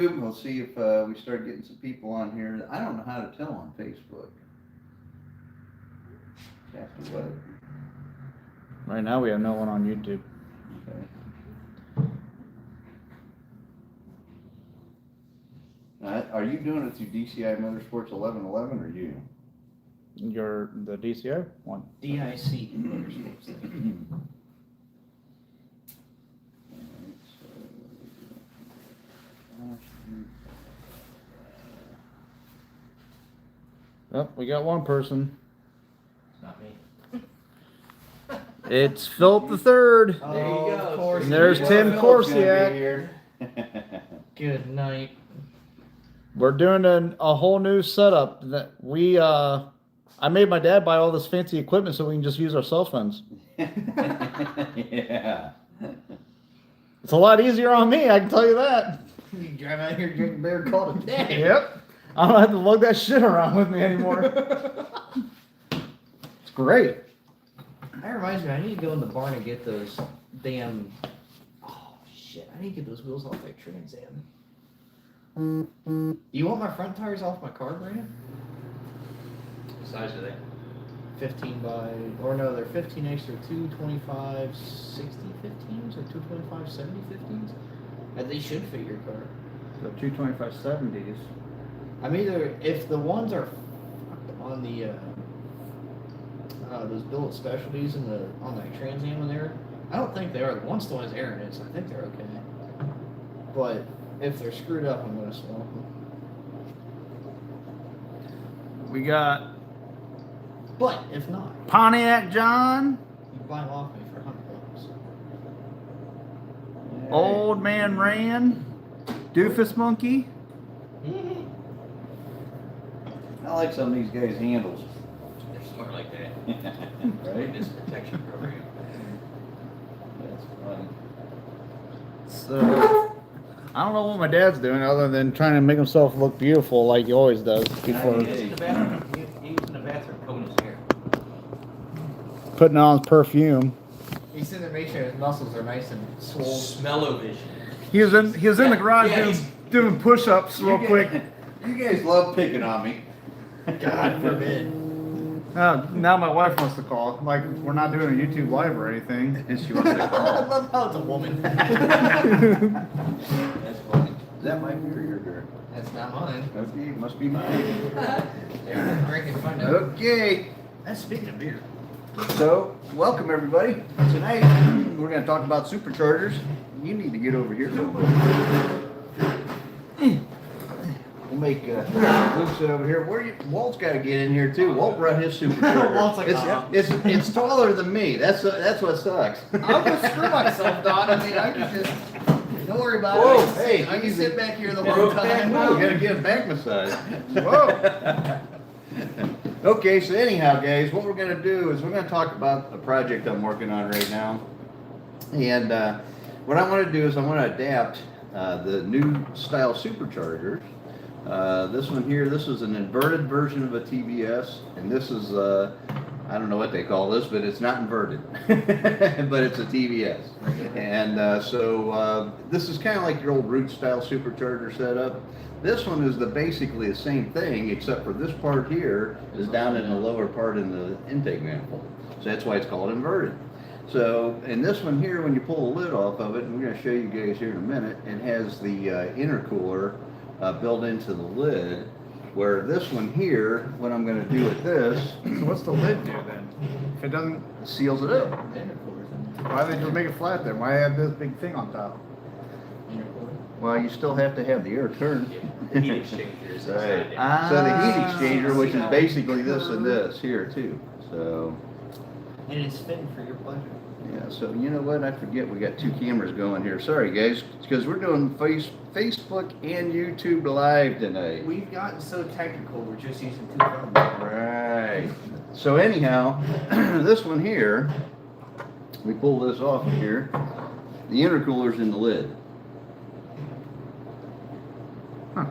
We'll see if we start getting some people on here. I don't know how to tell on Facebook. After what? Right now we have no one on YouTube. Okay. Are you doing it through DCI Motorsports 1111 or you? You're the DCO one. DIC Motorsports. Oh, we got one person. It's not me. It's Philip the Third. There you go. Of course. And there's Tim Corsiak. Good night. We're doing a whole new setup that I made my dad buy all this fancy equipment so we can just use our cell phones. Yeah. It's a lot easier on me, I can tell you that. You drive out here drinking beer called a day. Yep. I don't have to lug that shit around with me anymore. It's great. That reminds me, I need to go in the barn and get those damn. Oh shit! I need to get those wheels off that Trans Am. You want my front tires off my car, Brandon? What size are they? 15 by, or no, they're 15X. They're 225 60 15s or 225 70 15s. And they should fit your car. The 225 70s. I'm either, if the ones are on the those billet specialties in the on that Trans Am in there, I don't think they are. The one still has air in it, so I think they're okay. But if they're screwed up, I'm gonna swap them. We got But if not, Pontiac John, you can buy them off me for $100. Old Man Ran, Doofus Monkey. I like some of these guys' handles. They're smart like that. Right? This protection program. That's funny. So, I don't know what my dad's doing other than trying to make himself look beautiful like he always does before He's in the bathroom. He's in the bathroom combing his hair. putting on his perfume. He's in there making sure his muscles are nice and swole. Smell-o-vision. He was in the garage Yeah, doing push-ups real quick. You guys love picking on me. God forbid. Now my wife wants to call. Like, we're not doing a YouTube live or anything. She wants to I call. love how it's a woman. That's funny. Is that my beer or your beer? That's not mine. Okay, it must be mine. Yeah, I reckon find out. Okay, That's speaking of beer. so welcome everybody. Tonight we're going to talk about superchargers. You need to get over here. We'll make Luke sit over here. Walt's got to get in here too. Walt brought his supercharger. Walt's like, it's taller than me. That's what sucks. I'll go screw myself, Don. I mean, I can just. Don't worry about Whoa, it. hey, I can easy. sit back here the whole time. We gotta get a back massage. Whoa. Okay, so anyhow, guys, what we're gonna do is we're gonna talk about a project I'm working on right now, and what I want to do is I want to adapt the new style superchargers. This one here, this is an inverted version of a TBS, and this is I don't know what they call this, but it's not inverted, but it's a TBS. And so this is kind of like your old root style supercharger setup. This one is basically the same thing, except for this part here is down in the lower part in the intake manifold. So that's why it's called inverted. So, and this one here, when you pull the lid off of it, and we're going to show you guys here in a minute, it has the intercooler built into the lid. Where this one here, what I'm going to do with this, So what's the lid do then? If it doesn't, seals it up. why they just make it flat then? Why have this big thing on top? Well, you still have to have the air turn. The heat exchanger is Right. inside there. So the heat exchanger, which is basically this and this here too. So And it's fitting for your pleasure. yeah. So you know what? I forget we got two cameras going here. Sorry guys, because we're doing Facebook and YouTube live tonight. We've gotten so technical, we're just using two phones. Right. So anyhow, this one here, we pull this off of here. The intercooler's in the lid. Huh.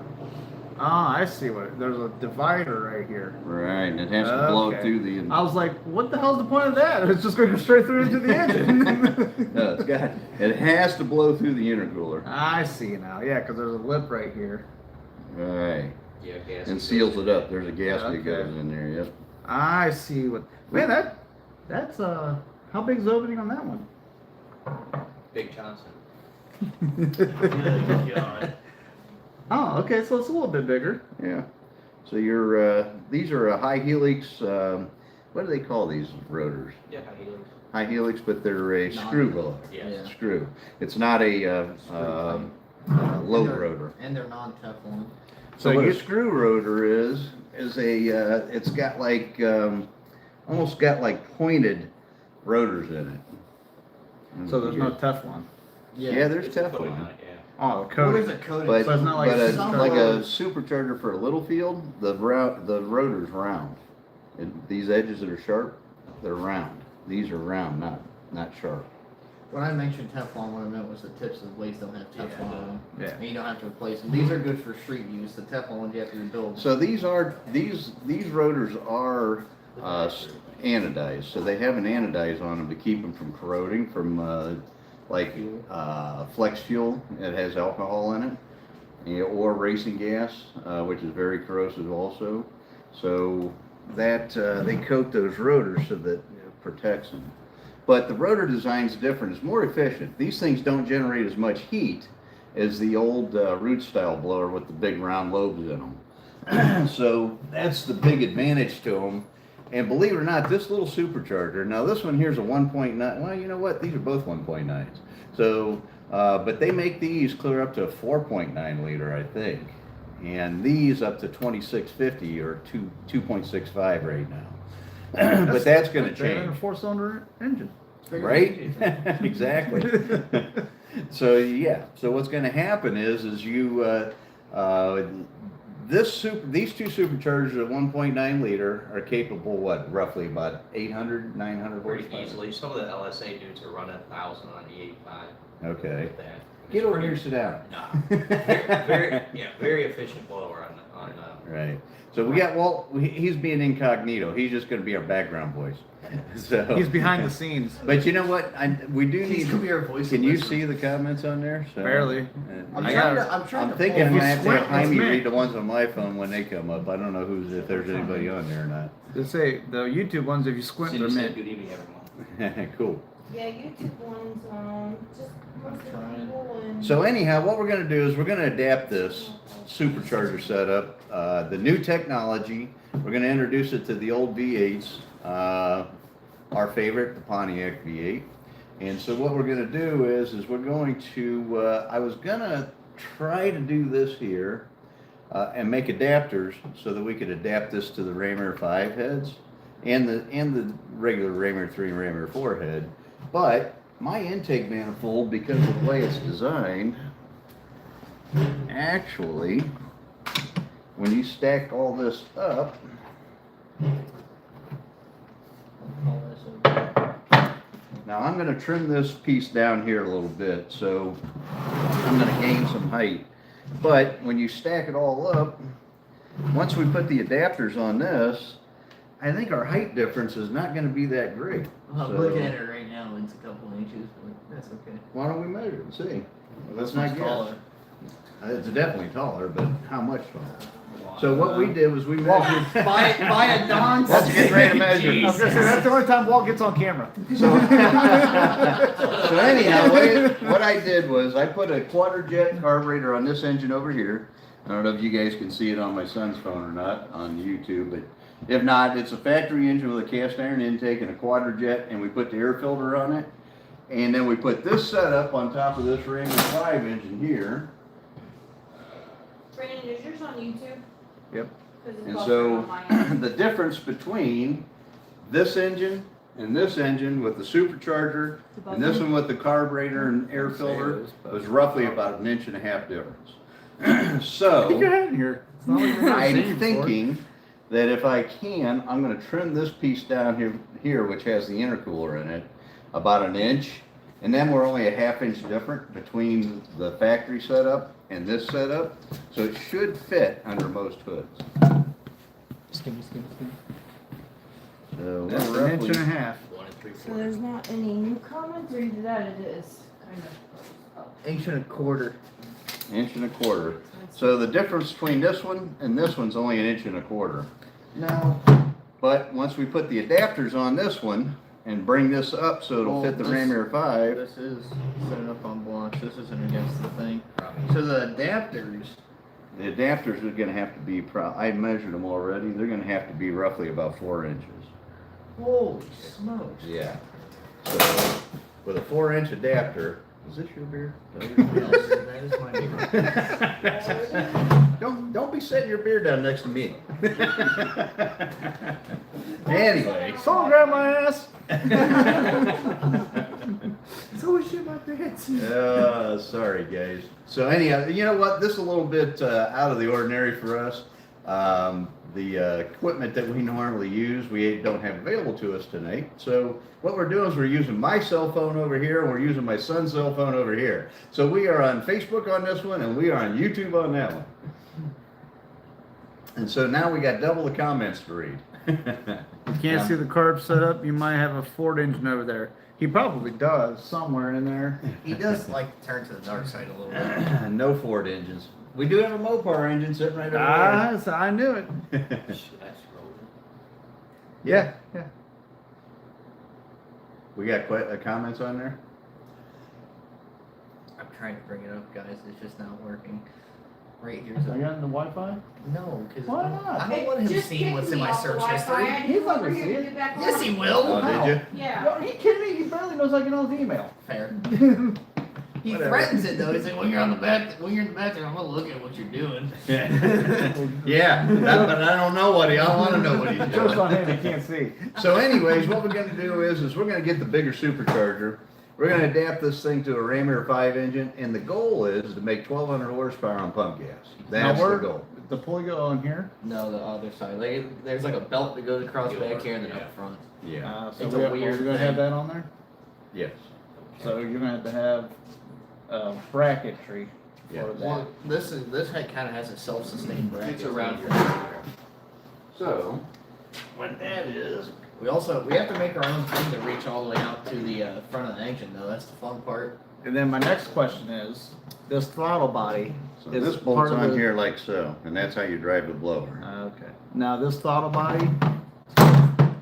Ah, I see what. There's a divider right here. Right, and it has to blow Okay. through the. I was like, what the hell's the point of that? It's just going to go straight through into the engine. No, it has to blow through the intercooler. I see now. Yeah, because there's a lip right here. Right. Yeah, gas. And seals it up. There's a gasket Okay. goes in there. Yep. I see what. Man, that's how big's the opening on that one? Big Johnson. Oh, okay, so it's a little bit bigger. Yeah. So these are a high helix. What do they call these rotors? Yeah, high helix. High helix, but they're a screw blower. Yes. Screw. It's not a low rotor. And they're non-Teflon. So what a screw rotor is it's got like almost got like pointed rotors in it. So there's no Teflon. Yeah, there's It's a coating Teflon. on it, yeah. Oh, What coating. is it coated? But, So it's not like but a like a supercharger. supercharger for a little field, the rotor's round. And these edges that are sharp, they're round. These are round, not sharp. When I mentioned Teflon, what I meant was the tips of the blades don't have Teflon on them. Yeah. And you don't have to replace them. These are good for street use. The Teflon ones you have to rebuild. So these rotors are anodized. So they have an anodize on them to keep them from corroding from flex fuel. It has alcohol in it, or racing gas, which is very corrosive also. So that they coat those rotors so that it protects them. But the rotor design's different. It's more efficient. These things don't generate as much heat as the old root style blower with the big round lobes in them. So that's the big advantage to them. And believe it or not, this little supercharger, now this one here's a 1.9, well, you know what? These are both 1.9s. So, but they make these clear up to a 4.9 liter, I think. And these up to 2650 or 2.65 right now. But that's going to change. A 4-cylinder engine. Right? Exactly. So yeah. So what's going to happen is you these two superchargers at 1.9 liter are capable roughly about 800, 900 Pretty horsepower. easily. Some of the LSA dudes are running 1,000 on the 85. Okay. With that. Get over here, sit down. Nah. Very efficient blower on Right. So we got Walt. He's being incognito. He's just going to be our background voice. So He's behind the scenes. But you know what? We do He's need. gonna be our voice. Can you see the comments on there? So, Barely. I'm I trying got- to. I'm trying I'm to. thinking pull- I'm you gonna have to have squint, it's Jaime me. read the ones on my phone when they come up. I don't know if there's anybody on there or not. They say the YouTube ones, if you squint, Cindy they're said mint. good evening, everyone. Cool. Yeah, YouTube ones, just most of the trying. people and. So anyhow, what we're going to do is we're going to adapt this supercharger setup, the new technology. We're going to introduce it to the old V8s, our favorite, the Pontiac V8. And so what we're going to do is we're going to, I was going to try to do this here and make adapters so that we could adapt this to the Raymer 5 heads and the regular Raymer 3 and Raymer 4 head. But my intake manifold, because of the way it's designed, actually, when you stack all this up, now I'm going to trim this piece down here a little bit, so I'm going to gain some height. But when you stack it all up, once we put the adapters on this, I think our height difference is not going to be that great. I'm So- looking at it right now. It's a couple inches, but that's okay. Why don't we measure and see? Well, let's It's not guess. taller. It's definitely taller, but how much taller? So what we did was we measured. By a non. Let's get ready to measure. I was gonna say, that's the only time Walt gets on camera. So anyhow, what I did was I put a quadrajet carburetor on this engine over here. I don't know if you guys can see it on my son's phone or not on YouTube, but if not, it's a factory engine with a cast iron intake and a quadrajet, and we put the air filter on it. And then we put this setup on top of this Raymer 5 engine here. Brandon, is yours on YouTube? Yep. 'Cause it's And also so on my end. the difference between this engine and this engine with the supercharger and this one with the carburetor and air filter was roughly about 1.5 inch difference. Get your So head in here. It's not like you've never seen I'm before. thinking that if I can, I'm going to trim this piece down here, which has the intercooler in it, about 1 inch, And then we're only a ½ inch different between the factory setup and this setup. So it should fit under most hoods. Skim. So That's we're an inch roughly, and a half. 1 3/4. So there's not any new comments, or either that it is kind of. Inch and a quarter. inch and a quarter. So the difference between this one and this one's only an inch and a quarter. Now, But once we put the adapters on this one and bring this up so it'll fit the Ramier 5, this is set up on blanche. This isn't against the thing. So the adapters. the adapters are gonna have to be, I measured them already, they're gonna have to be roughly about 4 inches. Holy smokes. Yeah. So with a 4-inch adapter, is this your beer? Yes, that is my beer. Don't be setting your beer down next to me. Anyway. Someone grab my ass. So shit my pants. Sorry guys. So anyhow, you know what? This is a little bit out of the ordinary for us. The equipment that we normally use, we don't have available to us tonight. So what we're doing is we're using my cell phone over here, and we're using my son's cell phone over here. So we are on Facebook on this one, and we are on YouTube on that one. And so now we got double the comments to read. You can't see the carb setup. You might have a Ford engine over there. He probably does somewhere in there. He does like to turn to the dark side a little bit. No Ford engines. We do have a Mopar engine sitting right over Ah, so I knew it. there. That's rolling. Yeah. We got quite comments on there. I'm trying to bring it up, guys. It's just not working. Right here's Are you a on the Wi-Fi? no, because Why not? I don't want him Just seeing kick what's in me my off the search Wi-Fi. history. I He's didn't not gonna over here see to it. get back Yes, on. he will. Oh, did you? Yeah. Are you kidding me? He barely knows I can on his email. Fair. He Whatever. threatens it though. He's like, when you're in the bathroom, I'm gonna look at what you're doing. Yeah, but I don't know what I don't want to know what he's Jokes on doing. him. He can't see. So, anyways, what we're going to do is we're going to get the bigger supercharger. We're going to adapt this thing to a Ramier 5 engine, and the goal is to make 1,200 horsepower on pump gas. That's Now, the goal. The pulley go on here. No, the other side. Like there's like a belt that goes across back here and then Yeah. up front. Yeah. So It's we're a weird gonna thing. have that on there. Yes. So you're gonna have to have bracketry for Yeah. that. Well, this kind of has a self-sustained bracket. It's around here. here. So, what that is, We have to make our own thing to reach all the way out to the front of the engine though. That's the fun part. And then my next question is, this throttle body so is this part bolts of on the- here like so, and that's how you drive the blower. Okay. Now this throttle body,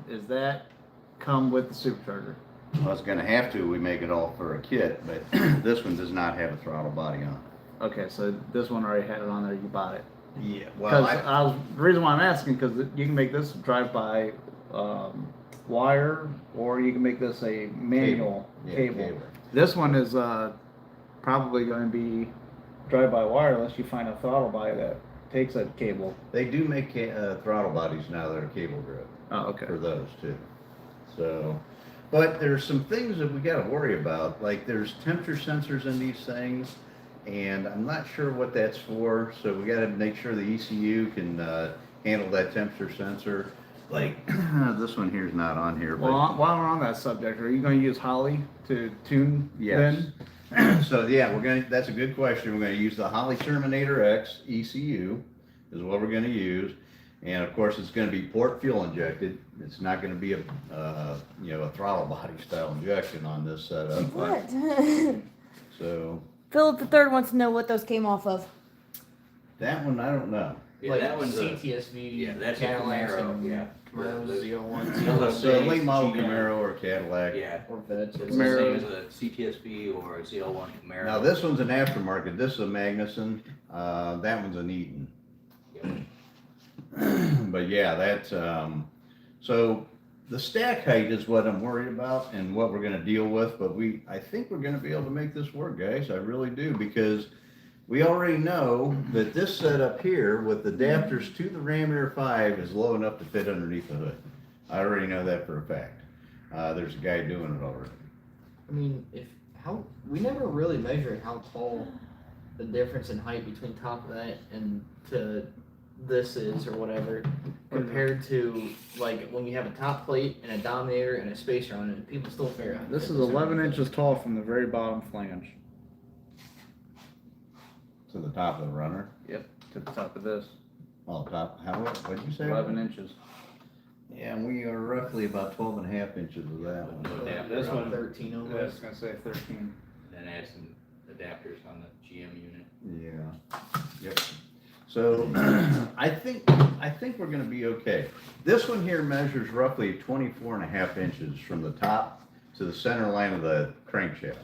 is that come with the supercharger? Well, it's going to have to. We make it all for a kit, but this one does not have a throttle body on it. Okay, so this one already had it on there. You bought it. Yeah. Because the reason why I'm asking, because you can make this drive by wire, or you can make this a manual cable. This one is probably going to be drive by wire unless you find a throttle body that takes a cable. They do make throttle bodies now that are cable driven. Oh, okay. For those too. So, but there's some things that we got to worry about. Like there's temperature sensors in these things, and I'm not sure what that's for. So we got to make sure the ECU can handle that temperature sensor. Like this one here is not on here. But Well, while we're on that subject, are you going to use Holly to tune yes. then? So yeah, that's a good question. We're gonna use the Holley Terminator X ECU is what we're gonna use. And of course, it's going to be port fuel injected. It's not going to be a a throttle body style injection on this setup. What? So Philip the Third wants to know what those came off of. that one I don't know. Yeah, Like that one's a, CTSV. yeah, that's a Cadillacs Camaro, and yeah. Camaros, The- Z01, So a late model GM. Camaro or Cadillac. Yeah. or Vets. It's Camaro. the same as a CTSV or a ZL1 Camaro. Now this one's an aftermarket. This is a Magnuson. That one's an Eaton. But yeah, that's so the stack height is what I'm worried about and what we're going to deal with. But I think we're going to be able to make this work, guys. I really do, because we already know that this setup here with adapters to the Ramier 5 is low enough to fit underneath the hood. I already know that for a fact. There's a guy doing it already. I mean, we never really measured how tall the difference in height between top of that and to this is or whatever compared to like when you have a top plate and a dominator and a spacer on it, people still figure out. This is 11 inches tall from the very bottom flange. To the top of the runner. Yep, to the top of this. Oh, top, what did you say? 11 inches. Yeah, and we are roughly about 12 and a half inches of that one. Yeah, This Around one, 13 I was almost. gonna say 13. Then add some adapters on the GM unit. Yeah, yep. So, I think we're gonna be okay. This one here measures roughly 24 and a half inches from the top to the center line of the crankshaft.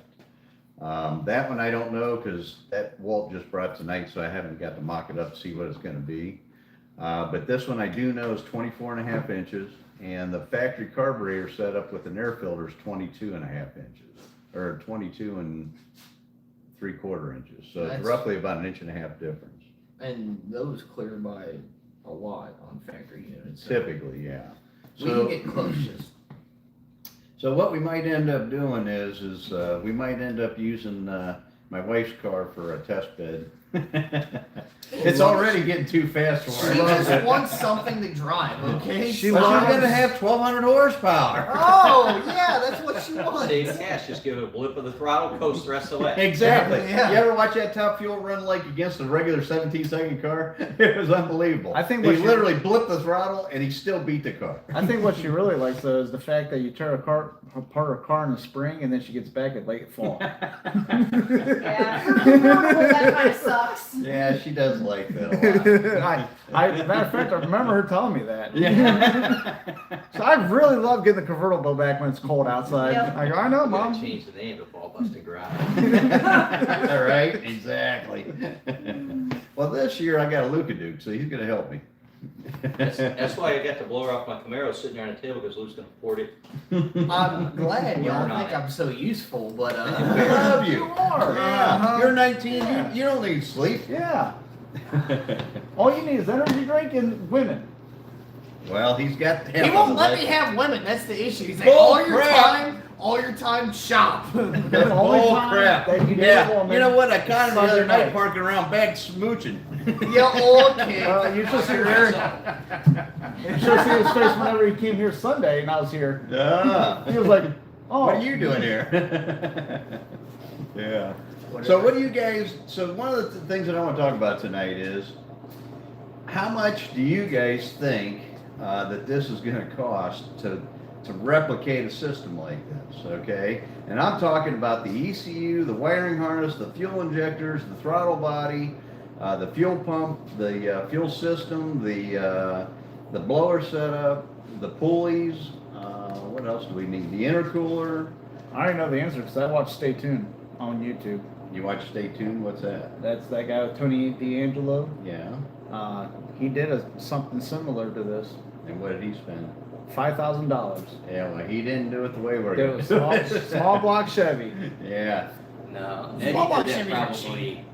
That one I don't know, cause that Walt just brought tonight, so I haven't got to mock it up to see what it's gonna be. But this one I do know is 24 and a half inches, and the factory carburetor setup with an air filter is 22 and a half inches, or 22 and 3/4 inches. So it's That's- roughly about an inch and a half difference. And those clear by a lot on factory units. So Typically, yeah. we can get close. Just So what we might end up doing is we might end up using my wife's car for a test bed. It's already getting too fast for she her. just wants something to drive, okay? She But loves- she's gonna have 1,200 horsepower. Oh yeah, that's what she wants. Save cash, just give it a blip of the throttle, coast the rest of the way. Exactly. Yeah. You ever watch that top fuel run like against a regular 17-second car? It was unbelievable. I think he what you- literally blipped the throttle and he still beat the car. I think what she really likes though is the fact that you tear apart her car in the spring and then she gets back at late fall. Yeah. That kind of sucks. Yeah, she does like that a lot. Matter of fact, I remember her telling me that. Yeah. So I really love getting the convertible back when it's cold outside. Yep. I go, I know, You gotta Mom. change the name to Ball Busting Garage. All right, exactly. Well, this year I got a Luka Duke, so he's gonna help me. That's why I got the blower off my Camaro sitting there on the table, because Lou's gonna port it. I'm glad y'all Working on think it. I'm so useful, but I love you. You are. Yeah, Uh-huh. you're 19. Yeah. You don't need sleep. Yeah. All you need is energy drink and women. Well, he's got. he won't let me have women. That's the issue. He's like, Bull all your time, shop. The only Oh time crap! that you need a Yeah, woman you know what? I caught him the Sunday other night night. parking around back smooching. Yeah, okay. You should see you should see his face whenever he came here Sunday and I was here. Ah. He was like, oh. What are you doing here? Yeah. So what do you guys, so one of the things that I want to talk about tonight is, how much do you guys think that this is going to cost to replicate a system like this, okay? And I'm talking about the ECU, the wiring harness, the fuel injectors, the throttle body, the fuel pump, the fuel system, the blower setup, the pulleys, what else do we need? The intercooler. I already know the answer because I watched Stay Tuned on YouTube. You watch Stay Tuned? What's that? That's that guy with Tony D'Angelo. Yeah. He did something similar to this. And what did he spend? $5,000. Yeah, well, he didn't do it the way we're It going was to small, do it. small block Chevy. Yeah. No, Well, Eddie did that Chevy probably,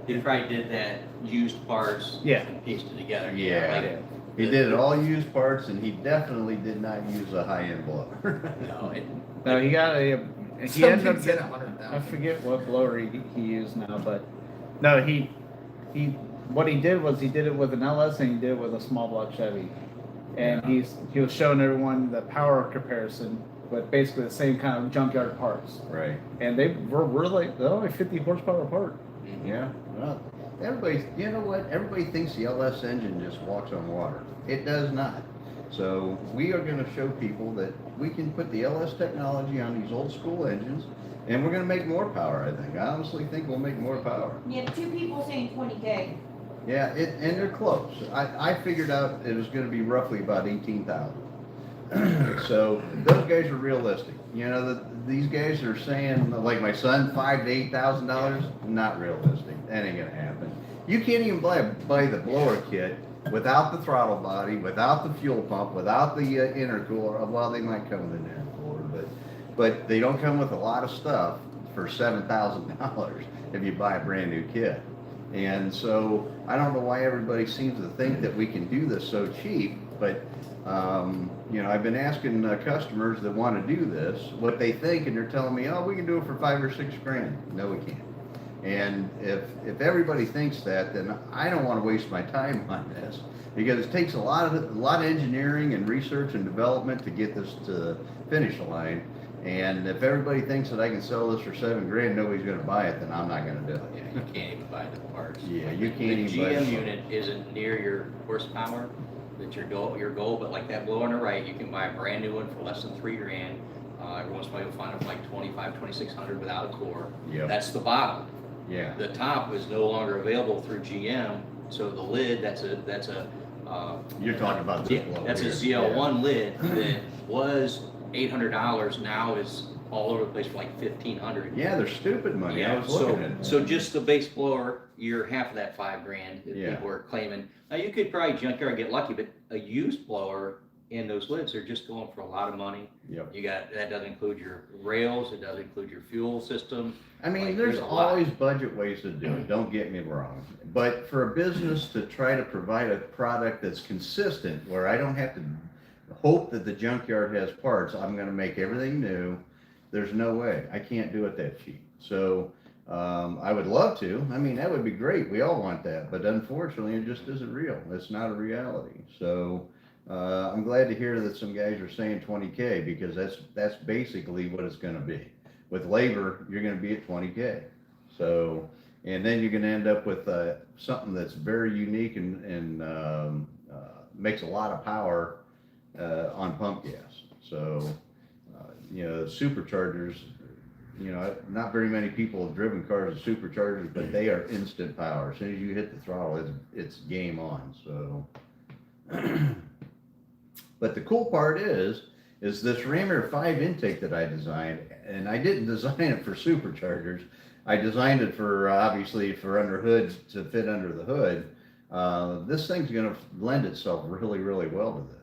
he probably did that used parts. Yeah. And pieced it together. Yeah. Like, He did it all used parts, and he definitely did not use a high-end blower. No, it, No, he got a. He Some ended up kids said getting. I 100,000. forget what blower he used now, but no, he what he did was he did it with an LS and he did it with a small block Chevy, and he was showing everyone the power comparison with basically the same kind of junkyard parts, Right. and they were really they're only 50 horsepower apart. Yeah. Well, everybody, you know what? Everybody thinks the LS engine just walks on water. It does not. So we are going to show people that we can put the LS technology on these old school engines, and we're going to make more power, I think. I honestly think we'll make more power. You have 2 people saying 20K. Yeah, and they're close. I figured out it was going to be roughly about 18,000. So those guys are realistic. You know, these guys are saying, like my son, $5,000 to $8,000. Not realistic. That ain't gonna happen. You can't even buy the blower kit without the throttle body, without the fuel pump, without the intercooler. Well, they might come with an intercooler, but they don't come with a lot of stuff for $7,000 if you buy a brand new kit. And so I don't know why everybody seems to think that we can do this so cheap, but you know, I've been asking customers that want to do this what they think, and they're telling me, oh, we can do it for $5,000 or $6,000. No, we can't. And if everybody thinks that, then I don't want to waste my time on this, because it takes a lot of engineering and research and development to get this to the finish line. And if everybody thinks that I can sell this for $7,000, nobody's going to buy it, then I'm not going to do it. Yeah, you can't even buy the parts. Yeah, you can't The even buy GM the unit isn't near your horsepower, that's your goal, but like that blower on the right, you can buy a brand new one for less than $3,000. Every once in a while you'll find them for like 2,600 without a core. Yep. That's the bottom. Yeah. The top is no longer available through GM, so the lid, that's a You're talking about this blower that's a here. ZL1 lid that was $800, now is all over the place for like $1,500. Yeah, they're stupid money. I was looking at that. So just the base blower, you're half of that $5,000 that Yeah. people are claiming. Now you could probably junkyard get lucky, but a used blower and those lids are just going for a lot of money. Yep. You got, that doesn't include your rails, it doesn't include your fuel system. I mean, Like, there's a lot. always budget ways to do it, don't get me wrong. But for a business to try to provide a product that's consistent, where I don't have to hope that the junkyard has parts, I'm gonna make everything new, there's no way. I can't do it that cheap. So, I would love to. I mean, that would be great. We all want that. But unfortunately, it just isn't real. It's not a reality. So, I'm glad to hear that some guys are saying 20K, because that's basically what it's gonna be. With labor, you're gonna be at 20K. So, and then you're gonna end up with something that's very unique and makes a lot of power on pump gas. So, superchargers, not very many people have driven cars with superchargers, but they are instant power. As soon as you hit the throttle, it's game on. So, but the cool part is this Rammer 5 intake that I designed, and I didn't design it for superchargers. I designed it for, obviously, for under hood, to fit under the hood. This thing's gonna lend itself really, really well to this.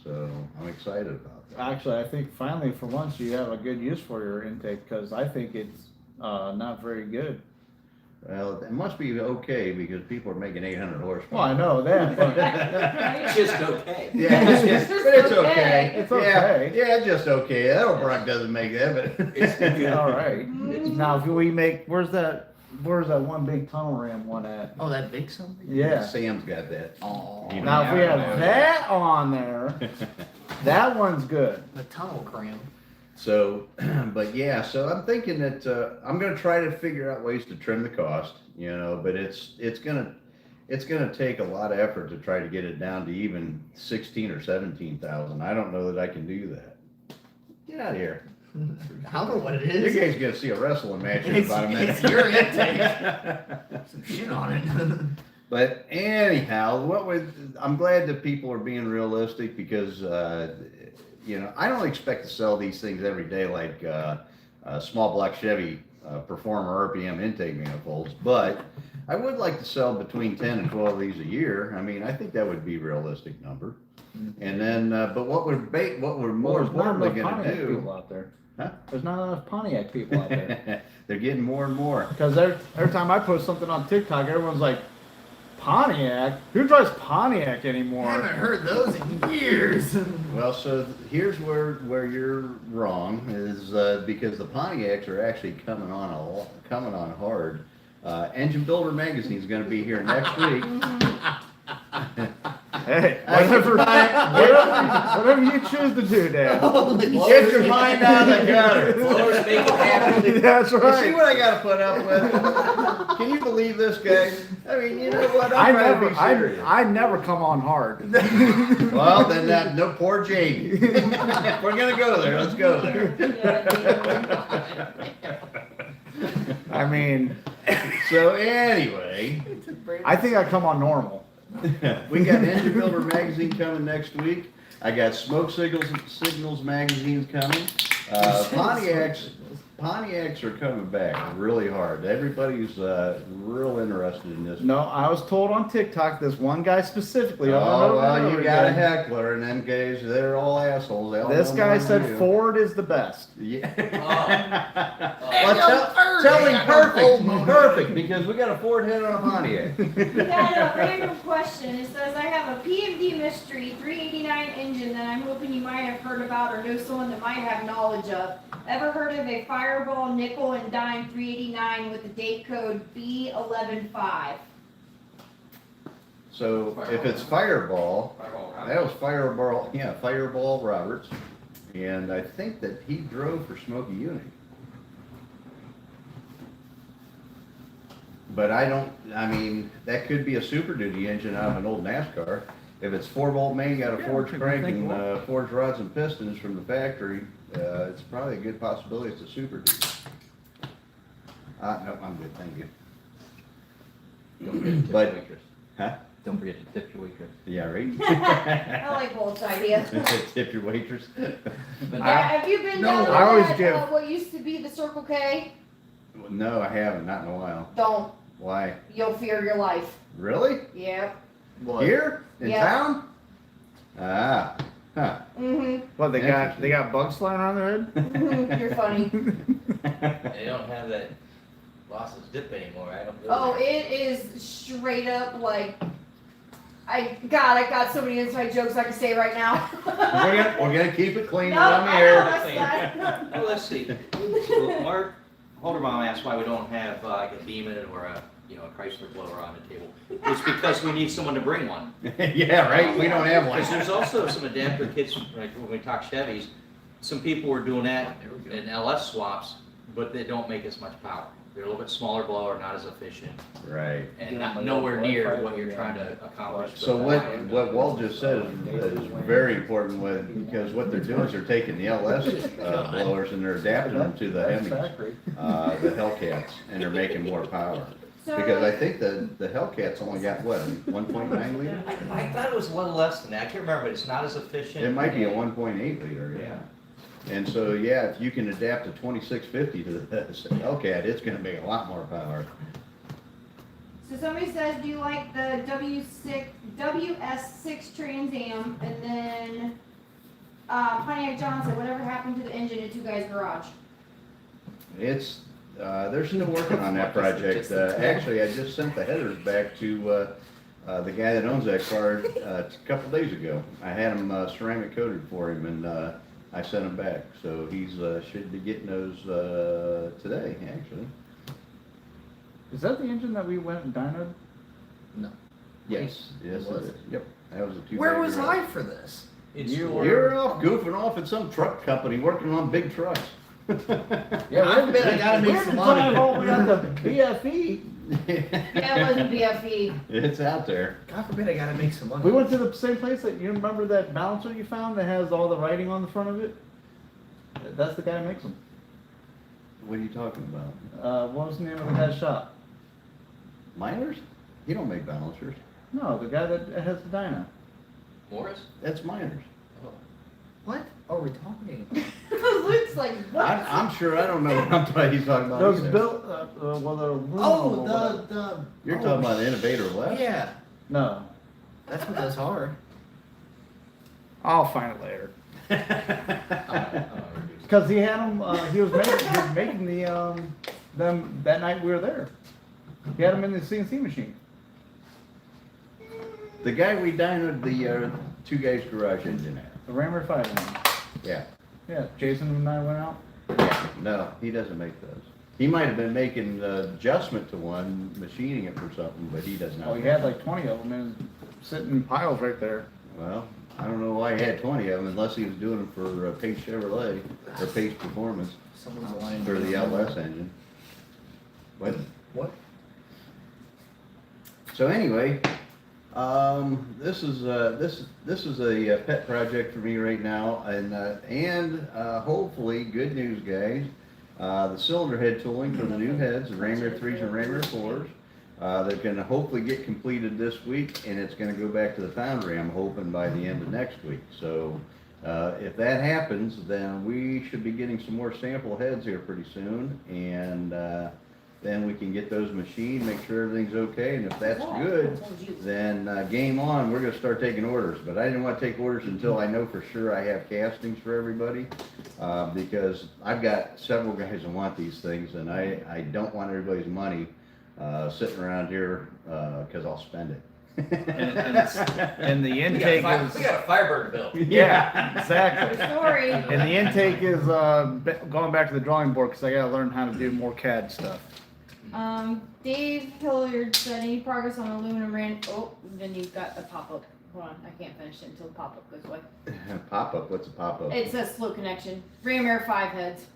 So I'm excited about that. Actually, I think finally for once you have a good use for your intake, because I think it's not very good. Well, it must be okay, because people are making 800 horsepower. Well, I know that, but It's just okay. Yeah, it's just, but it's okay. It's okay. Yeah, it's just okay. Edelbrock doesn't make that, but It's good. all right. Now, if we make, where's that one big tunnel ram one at? Oh, that big something? Yeah. Sam's got that. Oh, You Now, if we have that on there, that one's good. the tunnel cram. So, but yeah, so I'm thinking that I'm going to try to figure out ways to trim the cost, but it's gonna take a lot of effort to try to get it down to even 16 or 17,000. I don't know that I can do that. Get out of here. I don't know what it You is. guys gonna see a wrestling match in It's- about a minute. it's your intake. Some shit on it. But anyhow, I'm glad that people are being realistic, because I don't expect to sell these things every day like small block Chevy Performer RPM intake manifolds, but I would like to sell between 10 and 12 of these a year. I mean, I think that would be a realistic number. And then, but what we're more There's not importantly enough going to Pontiac do, people out there. Huh? There's not enough Pontiac people out there. they're getting more and more. Because every time I post something on TikTok, everyone's like, Pontiac? Who drives Pontiac I anymore? haven't heard those in years. Well, so here's where you're wrong, is because the Pontiacs are actually coming on hard. Engine Builder Magazine is going to be here next week. Hey, whatever you choose to do, Dad. Get your mind out of the gutter. Blowers make it happen. That's You see right. what I got to put up with? Can you believe this guy? I mean, you know what? I'm trying to be serious. I never come on hard. Well, then no, poor Jamie. If we're gonna go there, let's go there. I mean, So anyway, I think I come on normal. we got Engine Builder Magazine coming next week. I got Smoke Signals magazines coming. Pontiacs are coming back really hard. Everybody's real interested in this. No, I was told on TikTok, this one guy specifically. Oh, well, you got a heckler, and them guys, they're all assholes. They all This know guy more said than you. Ford is the best. Yeah. Well, Tell him perfect, because we got a Ford head on a Pontiac. We got a random question. It says, I have a PMD Mystery 389 engine that I'm hoping you might have heard about or know someone that might have knowledge of. Ever heard of a Fireball nickel and dime 389 with the date code B115? So if it's Fireball, that was Fireball, yeah, Fireball Roberts. And I think that he drove for Smokey Uni. But I mean, that could be a Super Duty engine out of an old NASCAR. If it's 4-volt main, got a Yeah, forged could crank think and what? forged rods and pistons from the factory, it's probably a good possibility it's a Super Duty. No, I'm good, thank you. Don't forget to tip But- your waitress. Huh? Don't forget to tip your waitress. Yeah, right? I like Bolt's idea. Tip your waitress. But Have you been No, down I always at give- what used to be the Circle K? No, I haven't, not in a while. Don't. Why? You'll fear your life. Really? Yep. What? Here? In Yeah. town? Ah, huh. Mm-hmm. What they got bugs flying around their head? Mm-hmm. You're funny. they don't have that Lawson's dip anymore. I don't. Oh, it is straight up like. I got so many inside jokes I can say right now. We're gonna keep it clean No, around I here. know, that's not- Oh, let's see. Mark Holderbaum asked why we don't have like a Demon or a Chrysler blower on the table. It's because we need someone to bring one. Yeah, right, we don't have Because one. there's also some adapter kits, like when we talk Chevys, some people were doing that in LS swaps, but they don't make as much power. They're a little bit smaller blower, not as efficient, Right. and not nowhere near what you're trying to accomplish. So what Walt just said is very important because what they're doing is they're taking the LS blowers and they're adapting them to the That's Hemis, factory. the Hellcats, and they're making more power. Because I think the Hellcats only got what, 1.9 liter? I thought it was a little less than that. I can't remember, but it's not as efficient. It might be a 1.8 liter, yeah. And so, yeah, if you can adapt a 2650 to the Hellcat, it's gonna make a lot more power. So somebody says, do you like the WS6 Trans Am? And then Pontiac John said, whatever happened to the engine in Two Guys Garage? It's, they're still working on that project. Actually, I just sent the headers back to, the guy that owns that car, a couple days ago. I had him, ceramic coated for him and, I sent them back, so he's should be getting those today, actually. Is that the engine that we went and dynoed? Yes, yes, it is. Yep, that was a two. Where was I for this? You're off goofing off at some truck company working on big trucks. Yeah, I bet I gotta make some money. All we got the BFE. Yeah, it wasn't BFE. It's out there. God forbid I gotta make some money. We went to the same place that you remember that balancer you found that has all the writing on the front of it. That's the guy who makes them. What are you talking about? What was the name of the guy's shop? Miners? You don't make balancers. No, the guy that has the dyno. Morris? That's miners. What are we talking? Luke's like, what? I'm sure I don't know what he's talking about. Those either. built, well, they're aluminum or Oh, whatever. the. You're talking about the Innovator Left? Yeah, No, that's what those are. I'll find it later. Because he had them, he was making the, them that night we were there. He had them in the CNC machine. The guy we dynoed the Two Guys Garage engine at. The Rammer 5 one. Yeah. Yeah, Jason and I went out. Yeah. No, he doesn't make those. He might have been making the adjustment to one, machining it for something, but he does not. Oh, he had like 20 of them and sitting in piles right there. Well, I don't know why he had 20 of them unless he was doing them for Pace Chevrolet or Pace Performance Someone's lying. for the LS engine. But What? so anyway, this is a pet project for me right now, and hopefully good news, guys. The cylinder head tooling for the new heads, the Raymer 3s and Raymer 4s. They're going to hopefully get completed this week, and it's going to go back to the foundry, I'm hoping, by the end of next week. So if that happens, then we should be getting some more sample heads here pretty soon, and then we can get those machined, make sure everything's okay, and if that's good, then game on, we're going to start taking orders. But I didn't want to take orders until I know for sure I have castings for everybody, because I've got several guys that want these things, and I don't want everybody's money sitting around here because I'll spend it. And the intake is. We got a Firebird bill. Yeah, exactly. Sorry. And the intake is going back to the drawing board because I gotta learn how to do more CAD stuff. Dave Hilliard said, any progress on aluminum ran? Oh, then you've got a pop-up. Hold on, I can't finish it until the pop-up goes away. Pop-up, what's a pop-up? It says slow connection. Ram Air 5 heads.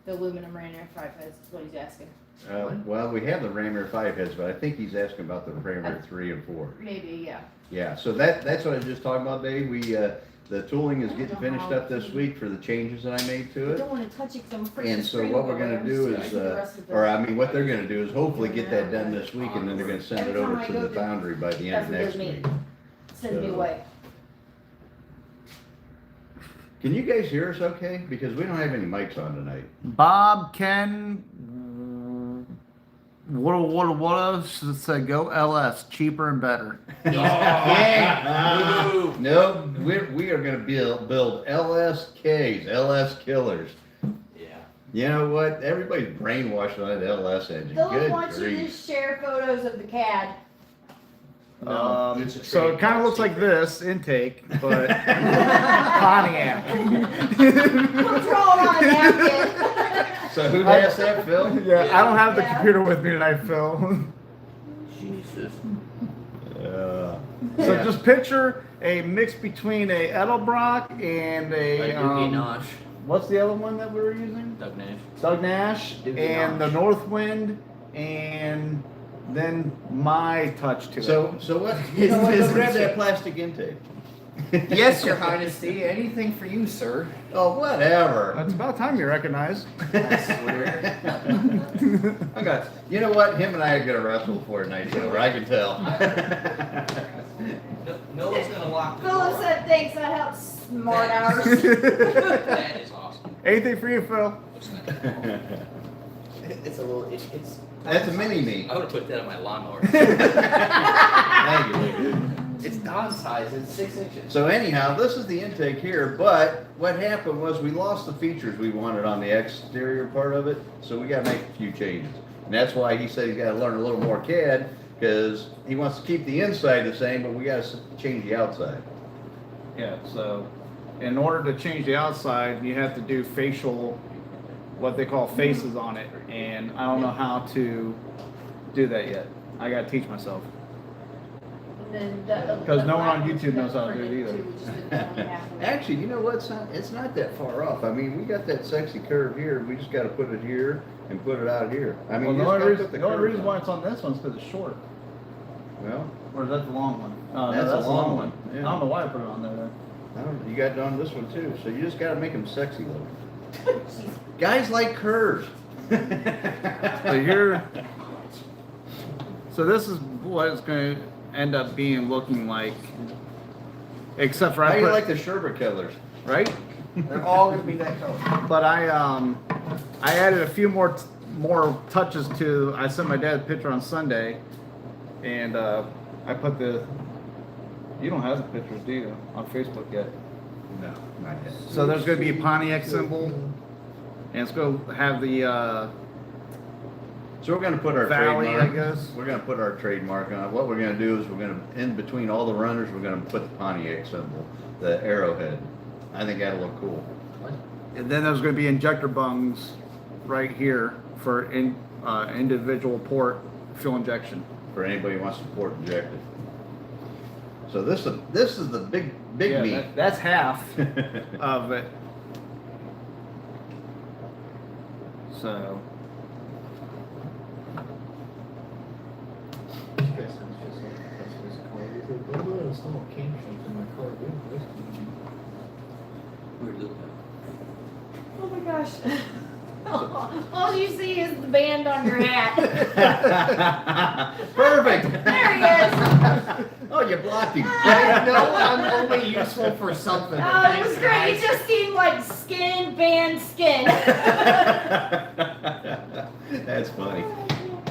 The aluminum Ram Air 5 heads is what he's asking. Well, we have the Ram Air 5 heads, but I think he's asking about the Ram Air 3 and 4. Maybe, yeah. Yeah, so that's what I was just talking about, Dave. The tooling is getting finished up this week for the changes that I made to I it. don't want to touch it because I'm afraid And the so screen what will we're go gonna there. do So I is, do the rest of the- or I mean, what they're gonna do is hopefully get that done this week, and then they're gonna send it Every time over I to go the to- foundry by the end of That's next what week. it Send me So- away. Can you guys hear us okay? Because we don't have any mics on tonight. Bob, Ken, what said go LS, cheaper and better. Yeah. No, we are gonna build LSKs, LS killers. Yeah. You know what? Everybody's brainwashed on that LS engine. Philip Good wants you to grief. share photos of the CAD. No, it's a So it trade kind of looks like secret. this intake, but Pontiac. I'll draw on a napkin. So who has that, Phil? Yeah, I don't have the Yeah. computer with me tonight, Phil. Jesus. So Yeah. just picture a mix between a Edelbrock and a Doogie Nosh. what's the other one that we were using? Doug Nash. Doug Nash Doogie and the Nosh. Northwind, and then my touch to it. So what? You know what? Go grab that plastic intake. Yes, Your Highness. Anything for you, sir. Oh, whatever. That's about time you recognize. I swear. I got. You know what? Him and I are gonna wrestle for tonight, over. I can tell. No one's gonna lock the door. Philip said thanks, that helps. Smart hours. That is awesome. Anything for you, Phil? What's that? It's a little. It's. That's a mini me. I would have put that on my lawnmower. Thank you. It's Don size. It's 6 inches. So anyhow, this is the intake here, but what happened was we lost the features we wanted on the exterior part of it, so we gotta make a few changes. And that's why he said he's gotta learn a little more CAD, because he wants to keep the inside the same, but we gotta change the outside. Yeah, so in order to change the outside, you have to do facial, what they call faces on it, and I don't know how to do that yet. I gotta teach myself. Because no one on YouTube knows how to do it either. Actually, you know what? It's not that far off. I mean, we got that sexy curve here. We just gotta put it here and put it out here. I mean, Well, you the just only gotta reason, put the only curves reason on. why it's on this one is because it's short. Well, Or is that the long one? No, That's that's a the long long one, one. yeah. I don't know why I put it on there then. you got it on this one too. So you just gotta make them sexy looking. Guys like curves. So here, so this is what it's going to end up being looking like, except for How I do you put, like the Sherber killers? right? They're all gonna be that color. But I added a few more touches to. I sent my dad a picture on Sunday, and I put the. You don't have the pictures, do you, on Facebook yet? No, not yet. So there's going to be a Pontiac symbol, and it's going to have the So we're gonna put our Valley, trademark. I guess. We're gonna put our trademark on it. What we're gonna do is we're gonna, in between all the runners, we're gonna put the Pontiac symbol, the arrowhead. I think that'll look cool. And then there's going to be injector bungs right here for individual port fuel injection. For anybody who wants to port inject it. So this is the big Yeah, meat. that's half of it. So Weird look. Oh my gosh. All you see is the band on your hat. Perfect. There he is. Oh, you blocked him. I know I'm only useful for something. but Oh, it was thanks, great. guys. It just seemed like skin, band, skin. That's funny.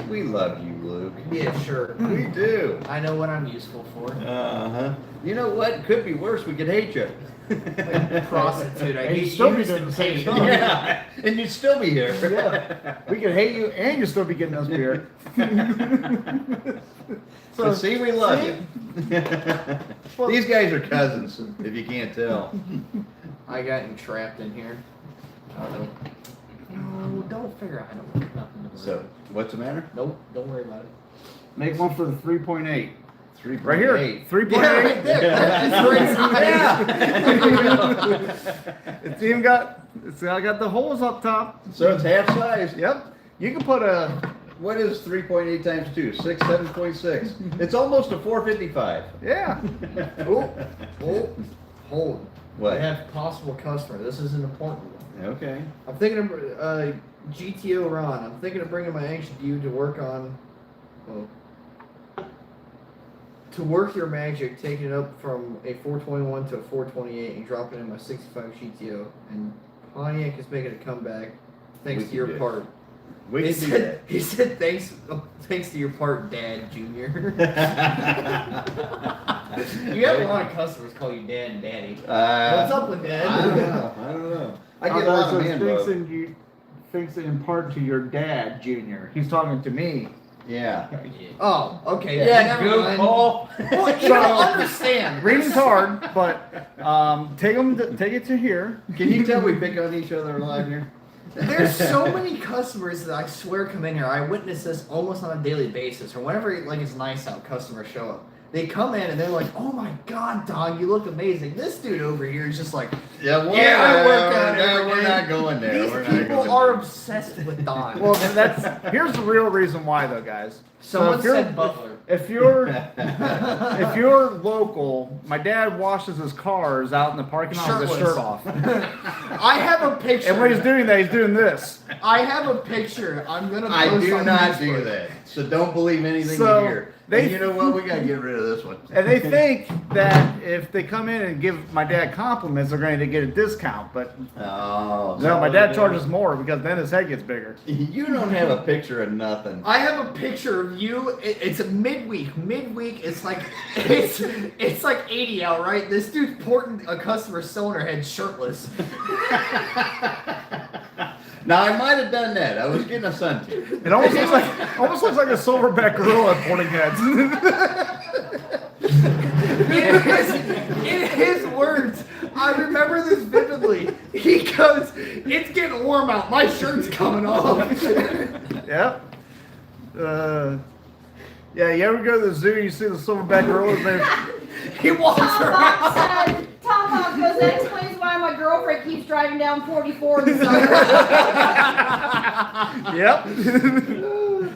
We love you, Luke. Yeah, sure. We do. I know what I'm useful for. Uh-huh. You know what? Could be worse. We could hate you. Like prostitute. I And you get still be used doing and the same paid. stuff. Yeah, and you'd still be here. Yeah. We could hate you and you still be getting us beer. So see, we love see? you. These guys are cousins, if you can't tell. I got entrapped in here. I don't know. No, don't figure out. I don't want nothing to do. So, what's the matter? Nope, don't worry about it. Make one for the 3.8. 3.8. Right here. 3.8. Yeah, right there. That's It's even got, I got the holes up top. So it's half size. Yep. You can put a, What is 3.8 times 2? 7.6. It's almost a 455. yeah. Oh, hold. What? I have possible customer. This is an important one. Okay. I'm thinking of GTO Ron. I'm thinking of bringing my ancient dude to work on, to work your magic, taking it up from a 421 to a 428 and dropping in my 65 GTO. And Pontiac is making a comeback thanks We to your can do it. part. We He can do said, he said thanks to your part, Dad Junior. that. You have a lot of customers call you Dad and Daddy. What's up with that? I don't know. I get a lot of man love. Thinks in part to your dad, Junior. He's talking to me. Yeah. Oh, okay. Yeah, never good mind. call. Well, you don't understand. Reading's hard, but take it to here. Can you tell we pick on each other live here? There's so many customers that I swear come in here. I witness this almost on a daily basis, or whenever like it's nice out, customers show up. They come in and they're like, "Oh my God, dog, you look amazing." This dude over here is just like, Yeah, I work out no, every we're day. not going there. These We're not people going are there. obsessed with Don. Well, here's the real reason why, though, guys. Someone if you're- said Butler. If you're local, my dad washes his cars out in the parking lot with his Shirtless. shirt off. I have a picture. And when he's doing that, he's doing this. I have a picture. I'm gonna. I post do on not do Facebook. that. So don't believe anything So, you hear. they- And you know what? We gotta get rid of this one. And they think that if they come in and give my dad compliments, they're going to get a discount. But Oh. no, my dad charges more because then his head gets bigger. You don't have a picture of nothing. I have a picture of you. It's a midweek. Midweek, it's like it's like 80 out, right? This dude's porting a customer cylinder head shirtless. Now I might have done that. I was getting a suntan. It almost looks like a silverback gorilla at pointing heads. In his words, I remember this vividly. He goes, "It's getting warm out. My shirt's coming off." Yep. Yeah, you ever go to the zoo and you see the silverback gorillas there? He walks Tom around. Hawk said, Tom Hawk goes, that explains why my girlfriend keeps driving down 44 in the summer. Yep.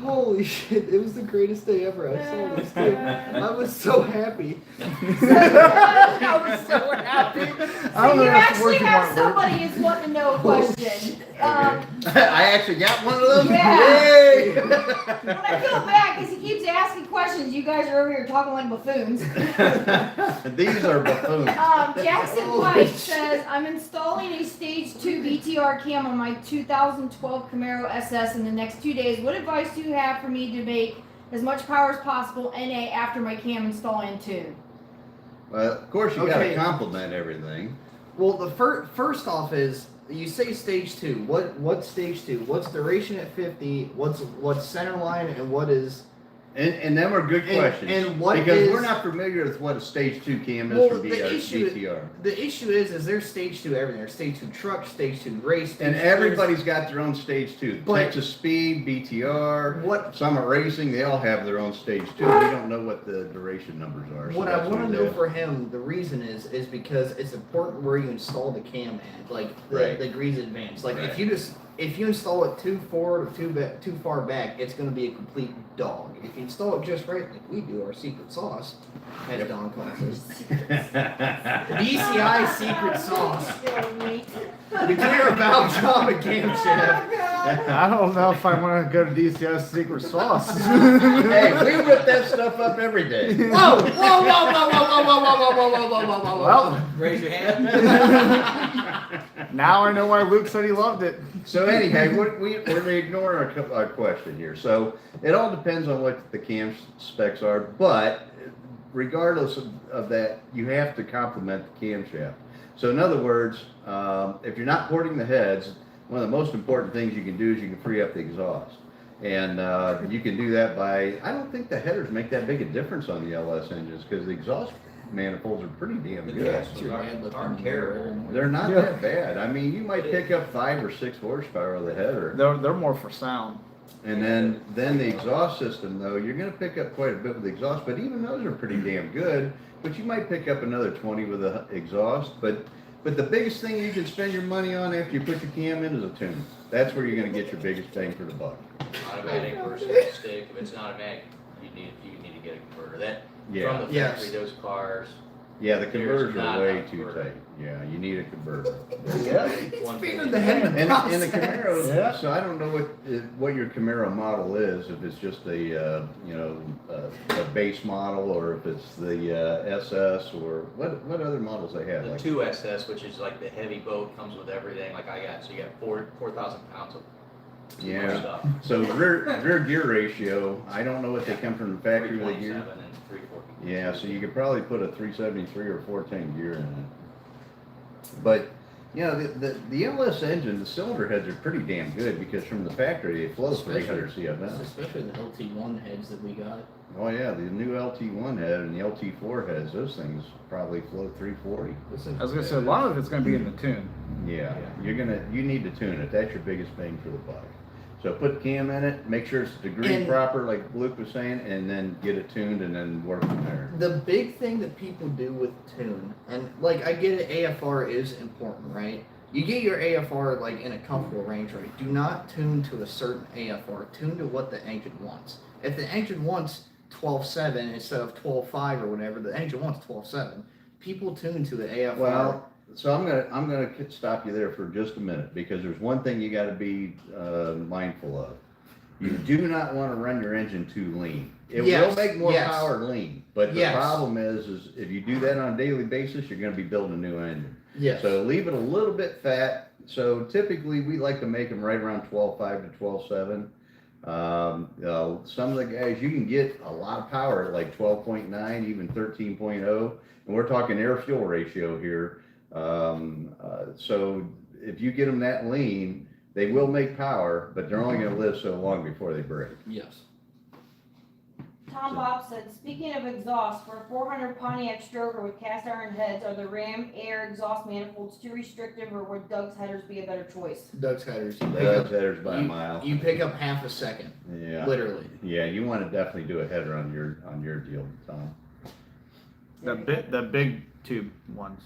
Holy shit, it was the greatest day ever. I saw this dude. I was so happy. I was so happy. I don't So know you if that's actually working have right. somebody is wanting to know a question. I actually got one of those. Yeah. Yay! When I feel bad because he keeps asking questions, you guys are over here talking like buffoons. These are buffoons. Jackson White says, I'm installing a stage 2 BTR cam on my 2012 Camaro SS in the next 2 days. What advice do you have for me to make as much power as possible NA after my cam install in tune? Well, of course, you Okay. gotta compliment everything. Well, the first off is you say stage 2. What's stage 2? What's duration at 50? What's center line and what is? And them are good And- questions. and what because is- we're not familiar with what a stage 2 cam is Well, for the BTR. issue is there's stage 2 everything. There's stage 2 truck, stage 2 race, stage And 2 everybody's got their own stage 2. But- Texas Speed, BTR, What some are racing, they all have their own stage 2. We don't know what the duration numbers are. so What I that's want to what know it is. for him, the reason is because it's important where you install the cam at, like Right. the grease advance. Like Right. if you install it too forward or too far back, it's going to be a complete dog. If you install it just right, like we do, our secret sauce, as Yep. Don calls it, DCI secret sauce, the clear valve job at Camshaft. I don't know if I want to go to DCS secret sauce. Hey, we rip that stuff up every day. Whoa! Whoa! Whoa! Whoa! Whoa! Whoa! Whoa! Whoa! Whoa! Whoa! Whoa! Whoa! Whoa! Well, Raise your hand. Now I know why Luke said he loved it. So anyhow, we're ignoring our question here. So it all depends on what the cam specs are, but regardless of that, you have to complement the camshaft. So in other words, if you're not porting the heads, one of the most important things you can do is you can free up the exhaust. And you can do that by, I don't think the headers make that big a difference on the LS engines because the exhaust manifolds are pretty damn good. Aren't terrible. They're not that bad. I mean, you might pick up 5 or 6 horsepower with a header. They're more for sound. And then the exhaust system, though, you're going to pick up quite a bit with the exhaust, but even those are pretty damn good. But you might pick up another 20 with the exhaust. But the biggest thing you can spend your money on after you put your cam in is a tune. That's where you're going to get your biggest bang for the buck. Automatic versus stick. If it's an automatic, you need to get a converter. That Yeah. from the factory, those cars. Yeah, the converters There's are not way enough too converter. tight. Yeah, you need a converter. Yeah. One Speaking thing. of the And the Camaro, Yeah. so I don't know what your Camaro model is, if it's just a base model or if it's the SS or what other models they have. The Like, 2SS, which is like the heavy boat, comes with everything like I got. So you got 4,000 pounds of too much Yeah. stuff. So rear gear ratio, I don't know what they come from the factory with the gear. 327 and 340. Yeah, so you could probably put a 373 or 410 gear in it. But, you know, the LS engine, the cylinder heads are pretty damn good because from the factory they flow 300 CFM. Especially the LT1 heads that we got. Oh yeah, the new LT1 head and the LT4 heads, those things probably flow 340. I was gonna say a lot of it's gonna be in the tune. Yeah, you need to tune it. That's your biggest bang for the buck. So put cam in it, make sure it's degree And- proper, like Luke was saying, and then get it tuned and then work from there. The big thing that people do with tune, and like I get it, AFR is important, right? You get your AFR like in a comfortable range, right? Do not tune to a certain AFR. Tune to what the engine wants. If the engine wants 12.7 instead of 12.5 or whatever, the engine wants 12.7. People tune to the AFR. Well, so I'm gonna stop you there for just a minute because there's one thing you got to be mindful of. You do not want to run your engine too lean. It will make more power lean, but the problem is if you do that on a daily basis, you're going to be building a new engine. Yes. So leave it a little bit fat. So typically we like to make them right around 12.5 to 12.7. Some of the guys, you can get a lot of power at like 12.9, even 13.0, and we're talking air fuel ratio here. So if you get them that lean, they will make power, but they're only going to live so long before they break. Yes. Tom Bob said, speaking of exhaust, for a 400 Pontiac stroker with cast iron heads, are the Ram air exhaust manifolds too restrictive, or would Doug's headers be a better choice? Doug's headers. Doug's headers by a mile. You pick up half a second. Yeah. Literally. Yeah, you want to definitely do a header on your deal, Tom. The big tube ones.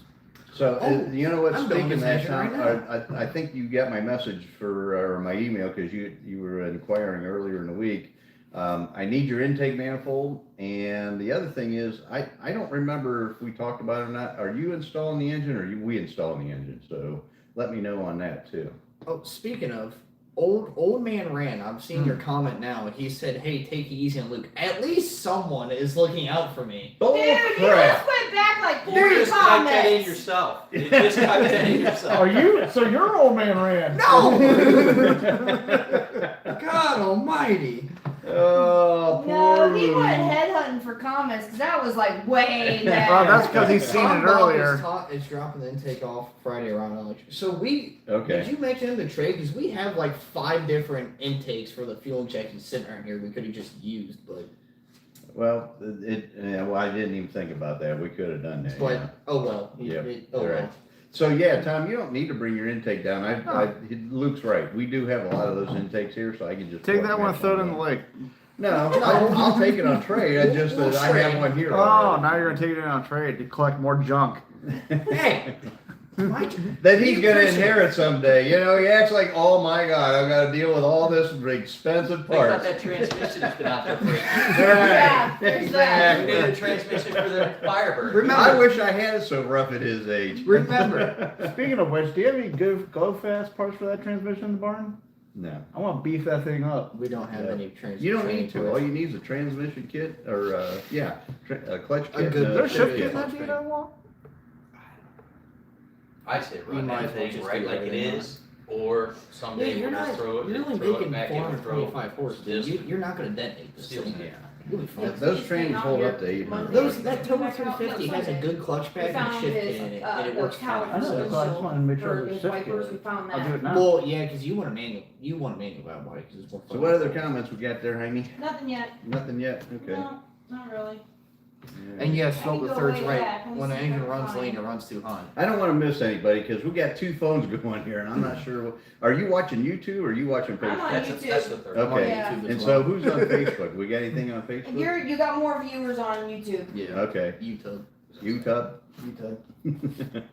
So you know what? I'm doing Speaking of this that, measure Tom, right I think you got my message or my email because you were inquiring earlier in the week. I need your intake manifold, and the other thing is I don't remember if we talked about it or not. Are you installing the engine or are we installing the engine? So let me know on that too. Oh, speaking of, old man Rand, I'm seeing your comment now, and he said, hey, take it easy on Luke. At least someone is looking out for me. Oh Dude, you just went back like 40 You just typed that in comments. yourself. You just typed that in yourself. Are you? So you're old man Rand? No! God almighty. Oh, No, poor he Lou. went headhunting for comments because that was like way back. Well, that's because he's seen Tom it Bob earlier. is dropping the intake off Friday around election. So Okay. did you mention the trade? Because we have like 5 different intakes for the fuel injection sitting around here we could have just used, but Well, I didn't even think about that. We could have done that. but yeah. oh well. Yep, Oh you're well. right. So yeah, Tom, you don't need to bring your intake down. Luke's right. We do have a lot of those intakes here, so I can just Take plug that one, that throw it in the down. lake. No, I'll take it on trade. I just We'll I have trade. one here. Oh, already. now you're gonna take it in on trade to collect more junk. Hey, Mike, That he's you gonna appreciate- inherit someday. You know, he acts like, oh my God, I've got to deal with all this expensive Think about parts. that transmission that's been out there for years. Yeah, there's that. We need a transmission for the Firebird. Remember- I wish I had it so rough at his age. remember, Speaking of which, do you have any go fast parts for that transmission in the barn? No, I want to beef that thing up. we don't have Yeah. any transmission. you don't need to. All you need is a transmission kit or a clutch A kit. good- and There's shift shift kit. kit that you don't want. I say You run might that as well thing just right do like it everything is, or Yeah, someday you're we're gonna not. throw it, You're only throw it making back in and throw 425 horse. this. You're not gonna detonate this Steel thing. tank. You'll be fine. Those trains hold up to 800. That Turbo 350 has a good clutch We pack and a found shift his, in it, and it works power fine. I know, So that's why I just wanted to make sure for it was his shift wipers, we gear. found I'll do that. it now. Well, yeah, because you want a manual. You want a manual valve body because it's more fun. So what other comments we got there, Jaime? Nothing yet. Nothing yet? Okay. No, not really. And yes, I fill can the go thirds way right. back. Let me When the see if I engine can runs find- lean, it runs too high. I don't want to miss anybody because we got 2 phones going here, and I'm not sure. Are you watching YouTube or are you watching I'm Facebook? on That's YouTube. the third. I'm on Okay. Yeah. YouTube as And well. so who's on Facebook? We got anything on And Facebook? you got more viewers on YouTube. Yeah. Okay. YouTube. YouTube. YouTube.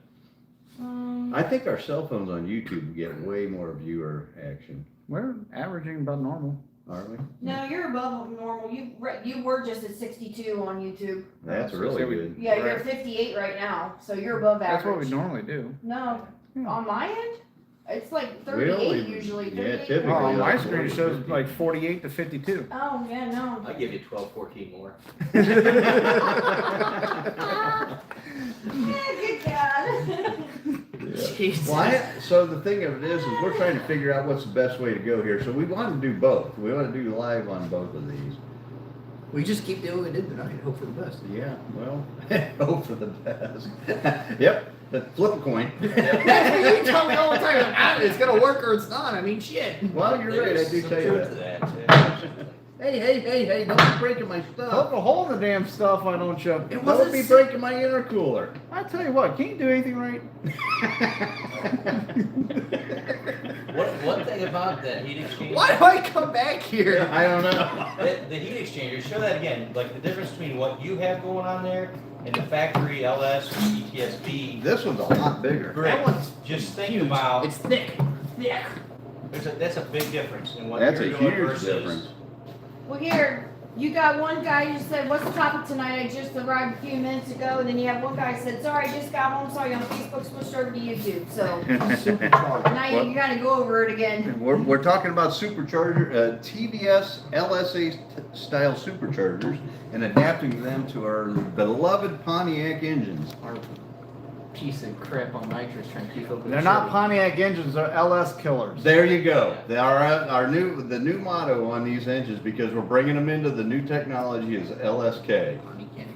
I think our cell phones on YouTube get way more viewer action, We're averaging about normal. aren't we? No, you're above normal. You were just at 62 on YouTube. That's So really we- good. Yeah, you're 58 right now, so you're above average. That's what we normally do. No, Yeah. on my end, it's like We 38 only- yeah, usually. 38. typically. Oh, on my like screen it 40, shows 50. like 48 to 52. Oh yeah, no. I give you 12, 14 more. Yeah, good God. Jesus. So the thing of it is we're trying to figure out what's the best way to go here. So we want to do both. We want to do live on both of these. We just keep doing what we did tonight. Hope for the best. Yeah, well, hope for the best. Yep, flip a coin. That's what you tell me all the time. It's gonna work or it's not. I mean, shit. Well, you're right, I There's do some tell you truth that. to that, too. Hey, don't be breaking my Poke stuff. a hole in the damn stuff, I don't you? It Don't wasn't be s- breaking my intercooler. I tell you what, can you do anything right? One thing about that heat exchanger. Why do I come back here? I don't know. The heat exchanger, show that again, like the difference between what you have going on there and the factory LS or ETSB. This one's a lot bigger. That one's Just think huge. about, It's thick. Thick. that's a big difference in what That's you're a doing huge versus. difference. Well, here, you got one guy who said, what's the topic tonight? I just arrived a few minutes ago. And then you have one guy who said, sorry, I just got home, saw you on Facebook, switched over to YouTube. So Supercharger. now you gotta go over it again. We're talking about supercharger, TVS LSA style superchargers and adapting them to our beloved Pontiac engines. Our piece of crap on nitrous trying to keep up with They're the not shit. Pontiac engines, they're LS killers. There you go. The new motto on these engines, because we're bringing them into the new technology, is LSK. Mechanic.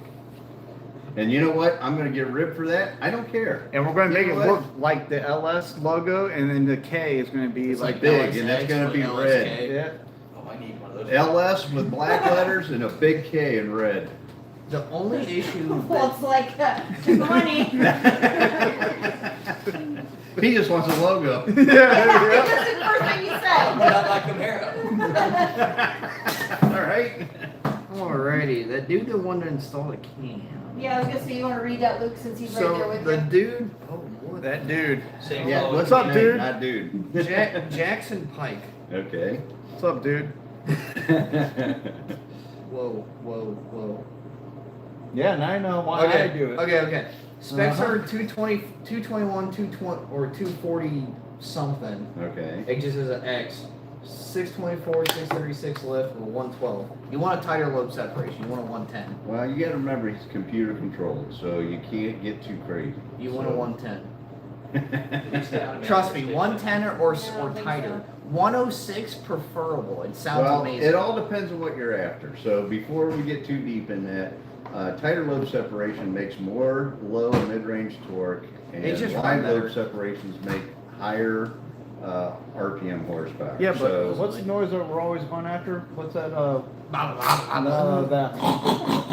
And you know what? I'm going to get ripped for that. I don't care. And we're going to make You it know what? look like the LS logo, and then the K is going to be It's like big, LSX and it's gonna or be LSK. red. Yeah. Oh, I need one of those. LS with black letters and a big K in red. The only issue Well, that it's like money. He just wants a logo. That's the first thing you said. Not like Camaro. All right. Alrighty, that dude that wanted to install a cam. Yeah, I was gonna say, you wanna read that, Luke, since he's right there So with the you? dude, oh what? That dude. Same Yeah, color. what's up, name, dude? Not dude. Jackson Pike. Okay. What's up, dude? Whoa, whoa, whoa. Yeah, now I know why I do it. Okay. Specs Uh-huh. are 220, 221, 220, or 240 something. Okay. It just is an X. 624, 636 lift, or 112. You want a tighter lobe separation. You want a 110. Well, you got to remember he's computer controlled, so you can't get too crazy. You want a 110. well, Trust me, 110 or I don't think tighter. 106 preferable. It sounds amazing. it all depends on what you're after. So before we get too deep in that, tighter lobe separation makes more low and mid-range torque, and They just wide run better. lobe separations make higher RPM horsepower. Yeah, but so, what's the noise that we're always going after? What's that, that.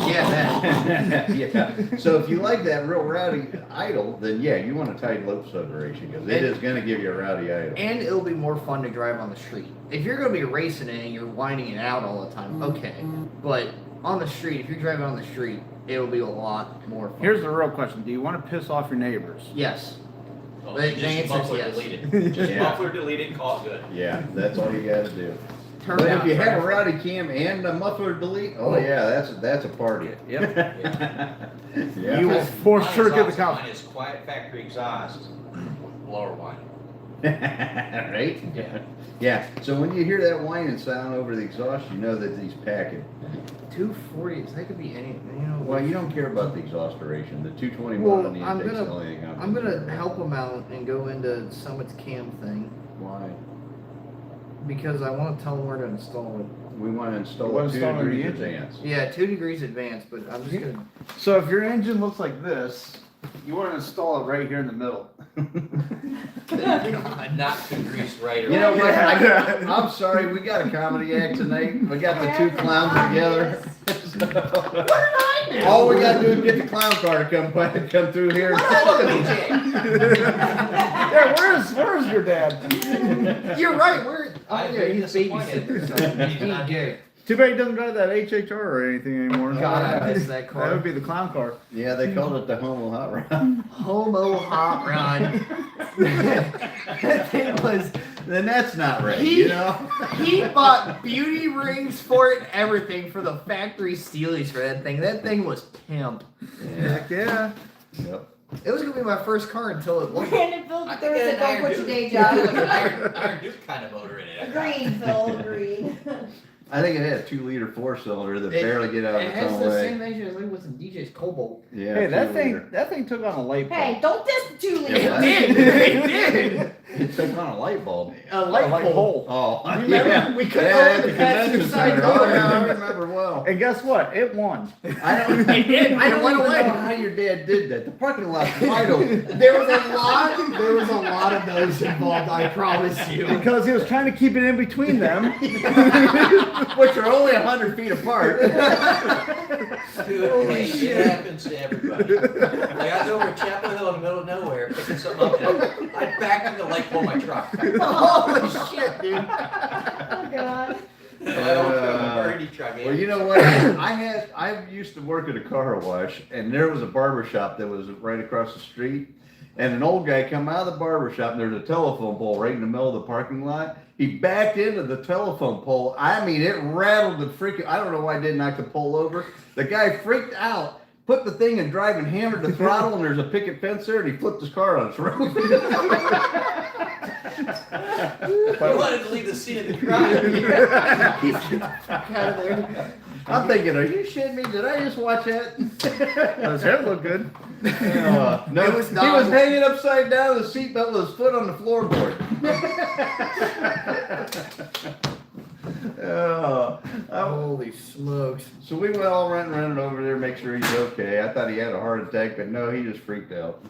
Yeah, that. yeah. So if you like that real rowdy idle, then yeah, you want a tight lobe separation because it is going to give you a rowdy idle. And it'll be more fun to drive on the street. If you're going to be racing it and you're whining it out all the time, okay. But on the street, if you're driving on the street, it'll be a lot more fun. Here's the real question. Do you want to piss off your neighbors? Yes. Oh, The just answer's muffler yes. delete it. Just Yeah. muffler delete it and call it good. Yeah, that's all you got to do. Turn But down if you have a traffic. rowdy cam and a muffler delete, oh yeah, that's a party. Yep. Yeah. You will for Mine sure is get the awesome. cops. Mine is quiet factory exhaust, blower one. Right? Yeah. Yeah. So when you hear that whining sound over the exhaust, you know that he's packing. 240s. That could be any. You know. Well, you don't care about the exhaust duration. The 221 Well, on the I'm intake's the gonna- only thing I'm gonna help him out and go into Summit's cam thing Why? because I want to tell him where to install it. We want to install wanna a 2 install it in the degrees engine. advance. Yeah, 2 degrees advanced, but I'm just gonna. So if your engine looks like this, you want to install it right here in the middle. Not 2 degrees right or You know left. what? I'm sorry, we got a comedy act tonight. We got the two clowns together. All we gotta do is get the clown car to come through here. Yeah, where's your dad? You're right. We're. I'm yeah, he's a disappointed. babysitter. He's not here. Too bad he doesn't drive that HHR or anything anymore. God, I miss that car. That would be the clown car. Yeah, they called it the Homo Hot Rod. Homo hot rod. That thing was. Then that's not right, He- you know? He bought beauty rings for it and everything for the factory steelies for that thing. That thing was pimp. Heck yeah. Yep. It was gonna be my first car until it wasn't. Brandon, Phil, I there think was a that don't Iron quit your Duke- day like job. an Iron Duke kind of motor in it. Agreed, Phil, agreed. I think it had a 2-liter 4-cylinder that It- barely get out of It its has own the way. same engine as it was in DJ's Cobalt. Yeah, Hey, that 2-liter. thing took on a light bulb. Hey, don't diss the 2 Yeah, liter. what? It did. It took on a light bulb. A light pole. Oh, Remember? yeah. We couldn't Yeah, open at the passenger convention side center. door. Oh, yeah, I remember well. And guess what? It won. I don't, It did. I don't It went even away. know how your dad did that. The parking lot's wide open. There was a lot of those involved, I promise you. Because he was trying to keep it in between them. Which are only 100 feet apart. Dude, hey, it happens to everybody. Like I was over at Chapel Hill in the middle of nowhere picking something up, and I backed into the light pole of my truck. Holy shit, dude. Oh, God. I don't feel a birdie truck. Well, you know what? I used to work at a car wash, and there was a barber shop that was right across the street. And an old guy come out of the barber shop, and there's a telephone pole right in the middle of the parking lot. He backed into the telephone pole. I mean, it rattled the freaking. I don't know why I didn't knock the pole over. The guy freaked out, put the thing in drive, and hammered the throttle. And there's a picket fence there, and he flipped his car on its roof. I wanted to leave the scene of the crime. I'm thinking, are you shitting me? Did I just watch that? Does that look good? No, It was he not. was hanging upside down with the seatbelt with his foot on the floorboard. Holy smokes. So we went all running over there, make sure he's okay. I thought he had a heart attack, but no, he just freaked out.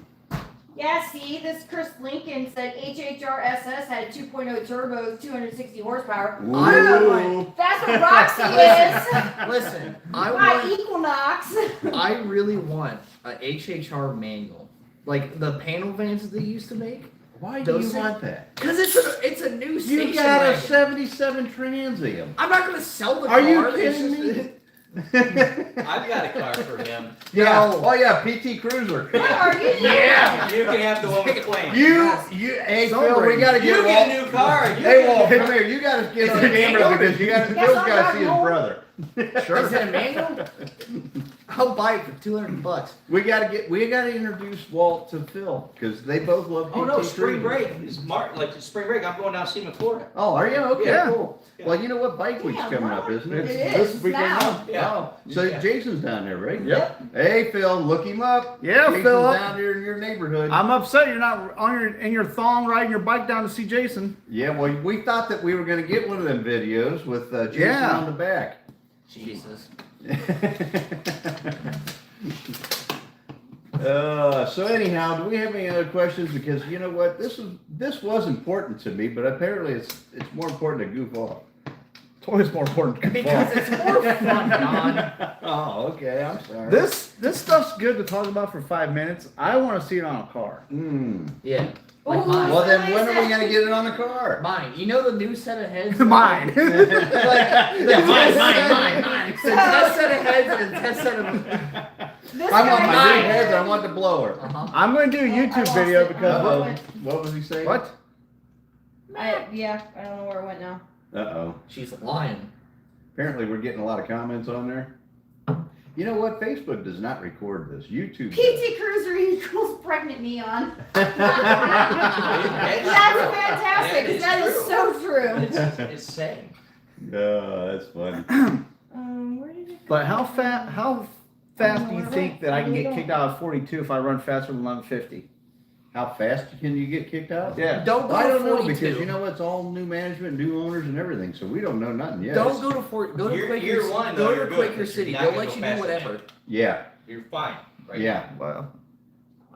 Yeah, see, this Chris Lincoln said HHR SS had a 2.0 turbo, 260 horsepower. Ooh. That's what Roxy is. Listen, My Equinox. I really want a HHR manual. Like the panel vans that they used to make. Why do Those you things- want that? Because it's a new station You got a wagon. 77 Trans Am. I'm not gonna sell the Are car. you it's kidding just- me? I've got a car for him. Yeah. No. Oh yeah, PT Cruiser. What are you doing? Yeah. You can have the one with the plane. Hey Phil, we Celebrate. gotta You get get a new car. You Hey get- Walt, come here. You gotta get on camera because Yes, Phil's I'm gotta not see his home. brother. Is it a manual? I'll buy it for $200. We gotta introduce Walt to Phil because they both love PT Oh no, spring Cruiser. break is like spring break. I'm going down to see him in Florida. Oh, are you? Okay, Yeah. cool. Well, you know what? Bike Week's Yeah, coming wow. up, isn't It it? This is weekend now. Yeah. Oh, so Yeah. Jason's down there, right? Yep. Hey Phil, look him up. Yeah, Jason's Phil. down there in your neighborhood. I'm upset you're not in your thong riding your bike down to see Jason. Yeah, well, we thought that we were gonna get one of them videos with Jason Yeah. on the back. Jesus. So anyhow, do we have any other questions? Because you know what, this was important to me, but apparently it's more important to goof off. It's always more important to Because it's more fun, Don. Oh, okay. I'm sorry. This stuff's good to talk about for 5 minutes. I want to see it on a car. Yeah. Like Ooh. mine. Well, then when are we gonna get it on the car? Mine. You know the new set of heads? Mine. The Yeah, test mine. The test set of heads and the test set of. This I want guy- my new heads. I want the blower. Uh-huh. I'm going to do a I YouTube lost video it. because Uh-oh. What was he saying? what? Yeah, I don't know where it went now. Uh-oh. She's lying. Apparently we're getting a lot of comments on there. You know what? Facebook does not record this. YouTube PT Cruiser equals pregnant neon. That's That's fantastic. That is so true. It's saying. Oh, that's funny. Where did it go? But how fast do you think that I can get kicked out of 42 if I run faster than 1150? How fast can you get kicked out? Yeah. Don't go I to don't know 42. because you know it's all new management, new owners, and everything, so we don't know nothing yet. Don't go to Go to Year Quaker. one, Go though, to you're good, Quaker because City. you're not They'll gonna let go you do fast whatever. Yeah, You're fine, right? yeah. Well,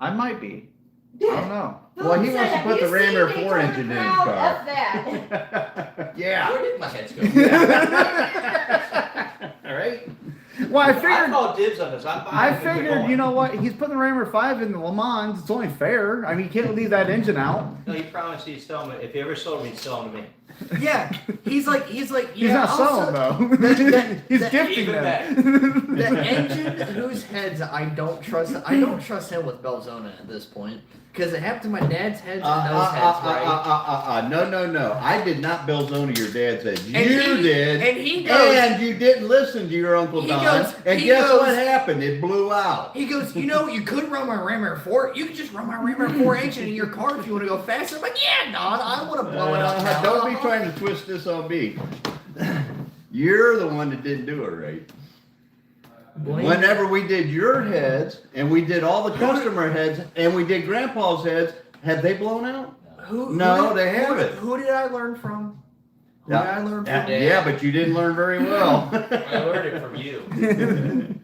I might be. I don't know. Well, he Philip wants to said, put the "Have you Ram seen Air Daytona 4 engine in his crowd? car. F that. Yeah. Where did my heads go? All right. Well, I I figured. called dibs on this. I'm I fine. figured, you know what? He's putting the Rammer 5 in the Le Mans. It's only fair. I mean, you can't leave that engine out. No, he promised he'd sell them. If he ever sold them, he'd sell them to me. Yeah, he's like, yeah. He's not selling though. He's gifting even them. The engine whose heads I don't trust him with Belzona at this point. Because it happened to my dad's heads and those heads, right? No. I did not Belzona your dad's head. And You he- did. and he goes- And you didn't listen to your Uncle He Don. goes- and he guess goes- what happened? It blew out. He goes, you know, you could run my Rammer 4. You could just run my Rammer 4 engine in your car if you want to go faster. I'm like, yeah, Don, I want to blow it up now. Don't be trying to twist this on me. You're the one that didn't do it right. Blame- Whenever we did your heads, and we did all the customer heads, and we did Grandpa's heads, have they blown out? No, they haven't. Who did I learn from? Who did I learn from? Yeah, but you didn't learn very well. I learned it from you.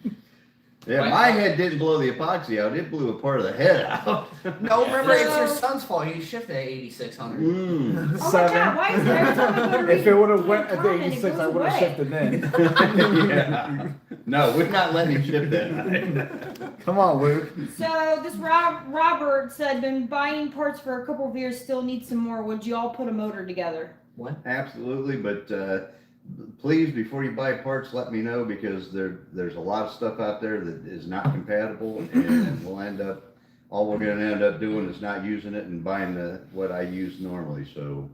Yeah, my head didn't blow the epoxy out. It blew a part of the head out. No, remember, it's your son's fault. He shifted at 8,600. Mm. Oh my 7. God, why is it every time I go to If it would have read went at the comment, it 86, I goes would have away? shifted then. Yeah. No, we're not letting him ship that. Come on, Luke. So this Robert said, been buying parts for a couple of years, still need some more. Would you all put a motor together? What? Absolutely, but please, before you buy parts, let me know because there's a lot of stuff out there that is not compatible, and we'll end up, all we're going to end up doing is not using it and buying what I use normally. So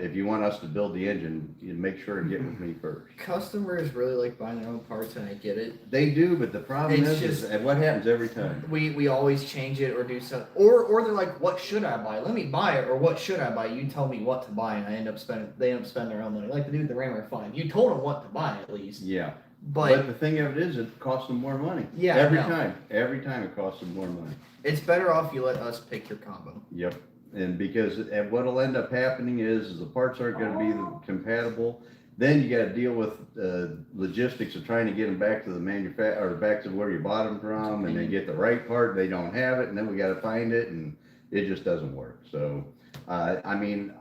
if you want us to build the engine, you make sure and get with me first. Customers really like buying their own parts, and I get it. They do, but the problem It's is just- and what happens every time. We always change it or do something, or they're like, "What should I buy? Let me buy it." Or "What should I buy? You tell me what to buy," and they end up spending their own money. Like the dude with the Rammer 5. You told him what to buy at least, Yeah, but but the thing of it is, it costs them more money. Yeah, I every know. time. Every time it costs them more money. it's better off you let us pick your combo. Yep, and because and what'll end up happening is the parts aren't going to be compatible. Then you got to deal with logistics of trying to get them back to the manufacturer or back to where you bought them from, and they get the right part, they don't have it, and then we got to find it, and it just doesn't work. So, I mean,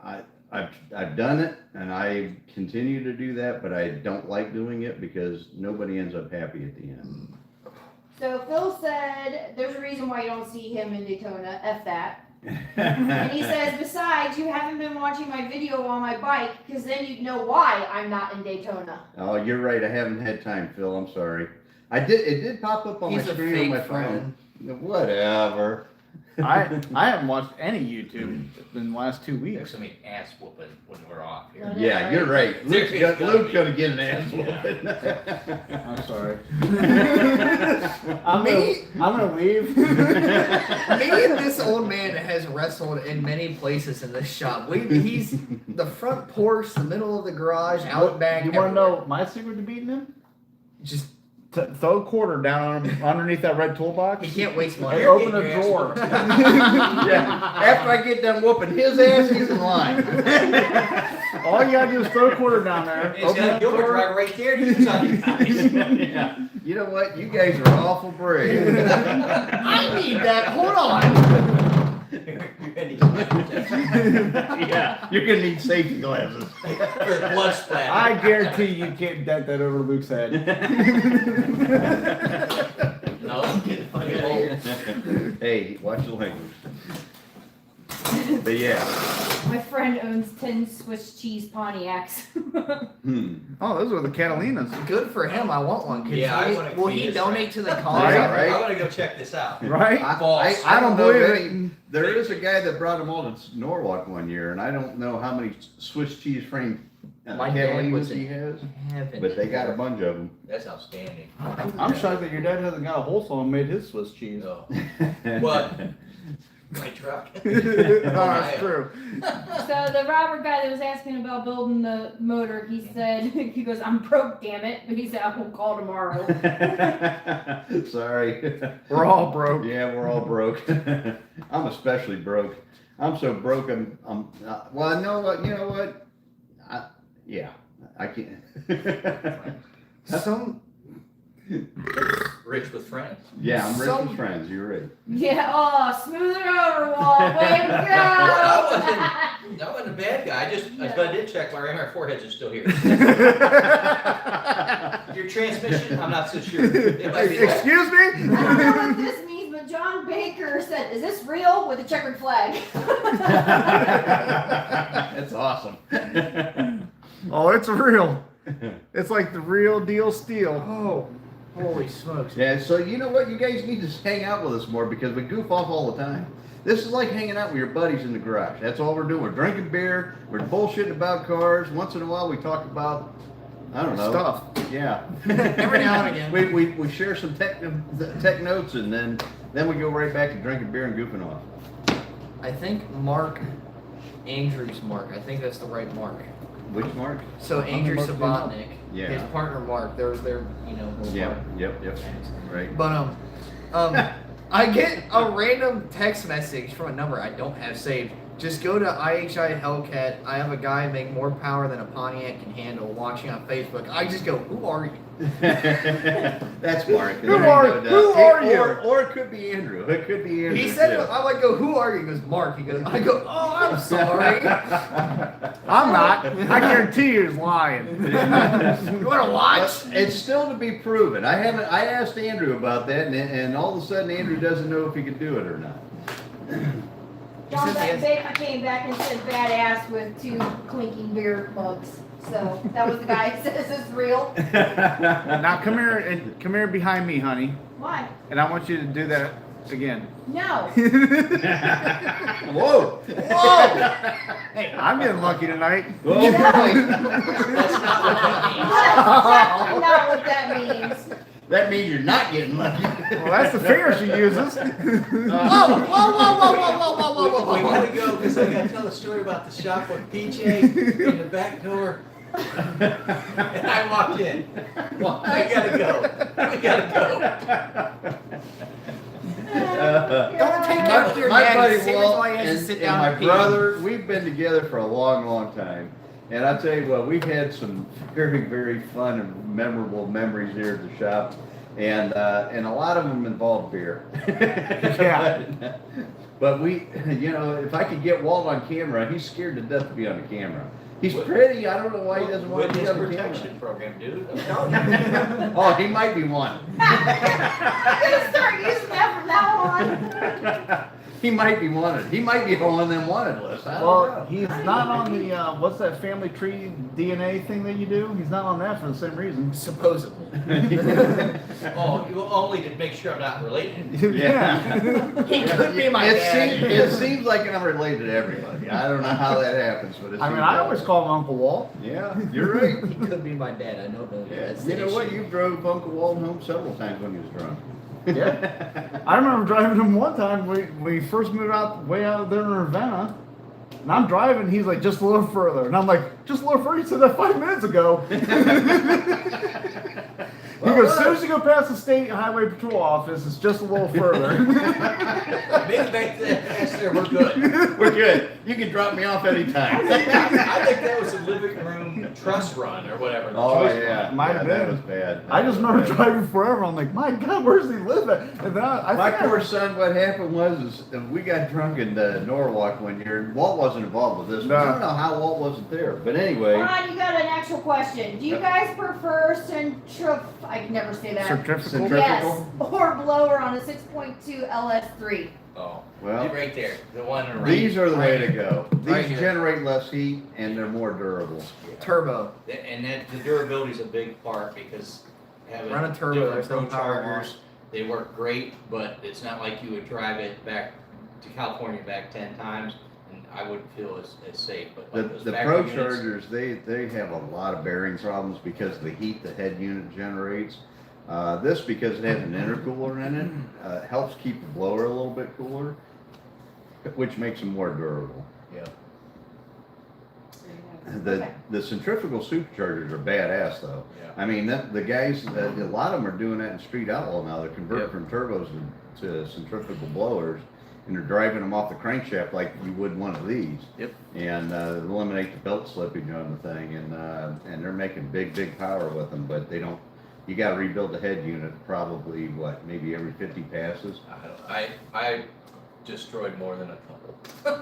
I've done it, and I continue to do that, but I don't like doing it because nobody ends up happy at the end. So Phil said, there's a reason why you don't see him in Daytona. F that. And he says, besides, you haven't been watching my video on my bike, because then you'd know why I'm not in Daytona. Oh, you're right. I haven't had time, Phil. I'm sorry. It did pop up on He's my a screen on fake my friend. phone. Whatever. I haven't watched any YouTube in the last 2 There's weeks. gonna be ass whooping when we're off here. Yeah, you're right. Luke's gonna get an ass whooping. I'm sorry. I'm gonna leave. Me and this old man has wrestled in many places in this shop. He's the front porch, the middle of the garage, out back. You want to everywhere. know my secret to beating him? Just Throw a quarter down on him underneath that red toolbox. he can't waste And money. open a drawer. Yeah. After I get done whooping his ass, he's in line. All you gotta do is throw a quarter down there. It's got a Open Gilbert the driver right there. To use on you guys. Yeah. You know what? You guys are awful brave. I need that. Hold on. You're gonna need some protection. Yeah. You're gonna need safety glasses. For blood splatter. I guarantee you can't dent that over Luke's head. No, get the fuck out of here. Hey, watch the language. But yeah. My friend owns 10 Swiss cheese Pontiacs. Oh, those are the Catalinas. Good for him. I want one. Will he this donate to the Yeah, cause? right. I want to go check this out. Right? I don't know believe any- it. There is a guy that brought them all to Norwalk one year, and I don't know how many Swiss cheese frame My dad was Catalinas he in has, heaven. but they got a bunch of them. That's outstanding. I'm shocked that your dad hasn't got a whole saw and made his Swiss cheese. No. What? My truck. Oh, that's true. So the Robert guy that was asking about building the motor, he said, he goes, I'm broke, damn it. But he said, I will call tomorrow. Sorry. We're all broke. Yeah, we're all broke. I'm especially broke. I'm so broke. Well, no, you know what? I can't. Rich with friends. Yeah, I'm rich with friends. You're right. Yeah, oh, smooth it over, Walt. Way to go. I wasn't a bad guy. But I did check my foreheads are still here. Your transmission, I'm not so sure. It might be that. Excuse me? I don't know what this means, but John Baker said, is this real with a checkered flag? That's awesome. Oh, it's real. It's like the real deal steel. Oh, holy smokes. Yeah, so you know what? You guys need to hang out with us more because we goof off all the time. This is like hanging out with your buddies in the garage. That's all we're doing. We're drinking beer. We're bullshitting about cars. Once in a while, we talk about, I don't know. Stuff. Yeah. Every now and again. We share some tech notes, and then we go right back to drinking beer and goofing off. I think Mark, Andrew's Mark. I think that's the right Mark. Which Mark? So Andrew Mark Sabatnik, Yeah. his partner Mark. They're you know. Yep. Right. But I get a random text message from a number I don't have saved. Just go to IHI Hellcat. I have a guy make more power than a Pontiac can handle. Watching on Facebook. I just go, who are you? That's Mark. Who are you? Or it could be Andrew. It could be Andrew. He said, too. I like go, who are you? He goes, Mark. He goes, I go, oh, I'm sorry. I'm not. I guarantee you he's lying. You want to watch? It's still to be proven. I asked Andrew about that, and all of a sudden Andrew doesn't know if he can do it or not. John Baker came back and said badass with 2 clinking beer mugs. So that was the guy who says this is real. Now come here behind me, honey. Why? And I want you to do that again. No. Whoa! Hey, I'm getting lucky tonight. Whoa. That's not what that means. That's definitely not what that means. That means you're not getting lucky. Well, that's the finger she uses. Whoa. We want to go because I got to tell the story about the shop with PJ in the back door. And I walked in. Well, I gotta go. We gotta go. Don't take after your my dad. buddy Same reason Walt why he has to and, sit and down my and pee. brother, we've been together for a long, long time. And I tell you what, we've had some very, very fun and memorable memories here at the shop. And a lot of them involve beer. Yeah. But we, you know, if I could get Walt on camera, he's scared to death to be on the camera. He's pretty. I don't know why he doesn't want to be Witness on the protection program, dude. I'm telling camera. Oh, he might be one. I'm gonna start using that from now on. He might be wanted. He might be on them wanted list. I don't Well, know. he's not on the, what's that family tree DNA thing that you do? He's not on that for the same reason. Supposedly. Oh, you only to make sure I'm not related. Yeah. He could be my dad. It seems like I'm related to everybody. I don't know how that happens, but it I mean, seems I that always way. call him Uncle Walt. Yeah, you're right. He could be my dad. I don't know. Yeah. That's You the know what? issue. You drove Uncle Walt home several times when he was drunk. Yeah. I remember driving him one time. We first moved way out there in Ravenna. And I'm driving, he's like, just a little further. And I'm like, just a little further? You said that 5 minutes ago. He goes, as soon as you go past the State Highway Patrol office, it's just a little further. Maybe back there, we're good. We're good. You can drop me off anytime. I think that was a living room trust run or whatever. Oh, Choice yeah. might Yeah, have that been. was bad. I just remember driving forever. I'm like, my God, where does he live at? And then My poor son, what happened was we got drunk in Norwalk one year, and Walt wasn't involved with this. No. I don't know how Walt wasn't there, but anyway. Ron, you got an actual question. Do you guys prefer I can never say that. Centrifugal? Yes, or blower on a 6.2 LS3. Oh, Well, right there, the one right. these are the way to go. These Right here. generate less heat and they're more durable. Turbo. And that, the durability is a big part because having Run a turbo, different there's no power Superchargers, they work great, but it's not like you would drive it back to California back 10 times, and I wouldn't feel as safe. But like those The battery Pro units- Chargers, they have a lot of bearing problems because of the heat the head unit generates. This, because it has an intercooler in it, helps keep the blower a little bit cooler, which makes them more durable. Yeah. The centrifugal superchargers are badass though. Yeah. I mean, the guys, a lot of them are doing that in Street Outlaw now. They're converting Yep. from turbos to centrifugal blowers, and they're driving them off the crankshaft like you would one of these. Yep. And eliminate the belt slippage on the thing, and they're making big power with them. But they don't. You got to rebuild the head unit probably maybe every 50 passes. I destroyed more than a couple.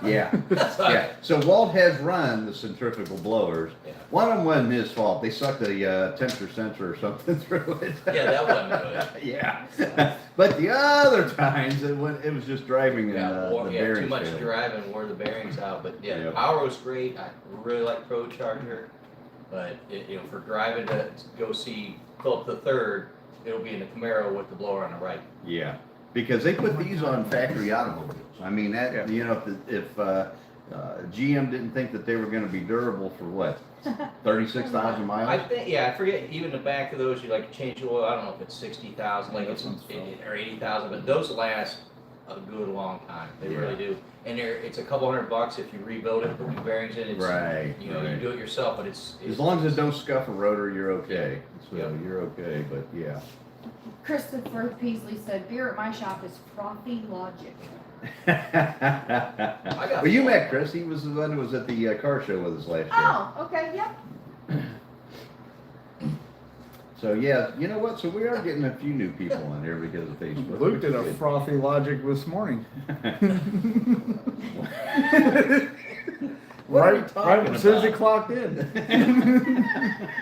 Yeah. Yeah. So Walt has run the centrifugal blowers. Yeah. One of them wasn't his fault. They sucked a temperature sensor or something through it. Yeah, that wasn't good. Yeah. But the other times it was just driving Yeah, the too bearings much failed. driving wore the bearings out. But yeah, Yeah. the power was great. I really like Pro Charger, but for driving to go see Philip the Third, it'll be in the Camaro with the blower on the right. Yeah. Because they put these on factory automobiles. I mean that Yeah. if GM didn't think that they were going to be durable for what 36,000 I miles. think, I forget, even the back of those, you like change the oil, I don't know if it's 60,000, like it's, or 80,000, but those last a good long time, they really do. And it's a couple $100 if you rebuild it, put new bearings in, it's, Right. you know, right. you do it yourself, but it's. As long as it don't scuff a rotor, you're okay. So Yeah. you're okay. But yeah. Christopher Peasley said, beer at my shop is frothy logic. Well, you met Chris. He was the one who was at the car show with us last year. Oh, okay, yep. So yeah, you know what? So we are getting a few new people on here because of Facebook. Luke did a which is frothy logic this morning. What are you right talking as soon as he about? clocked in.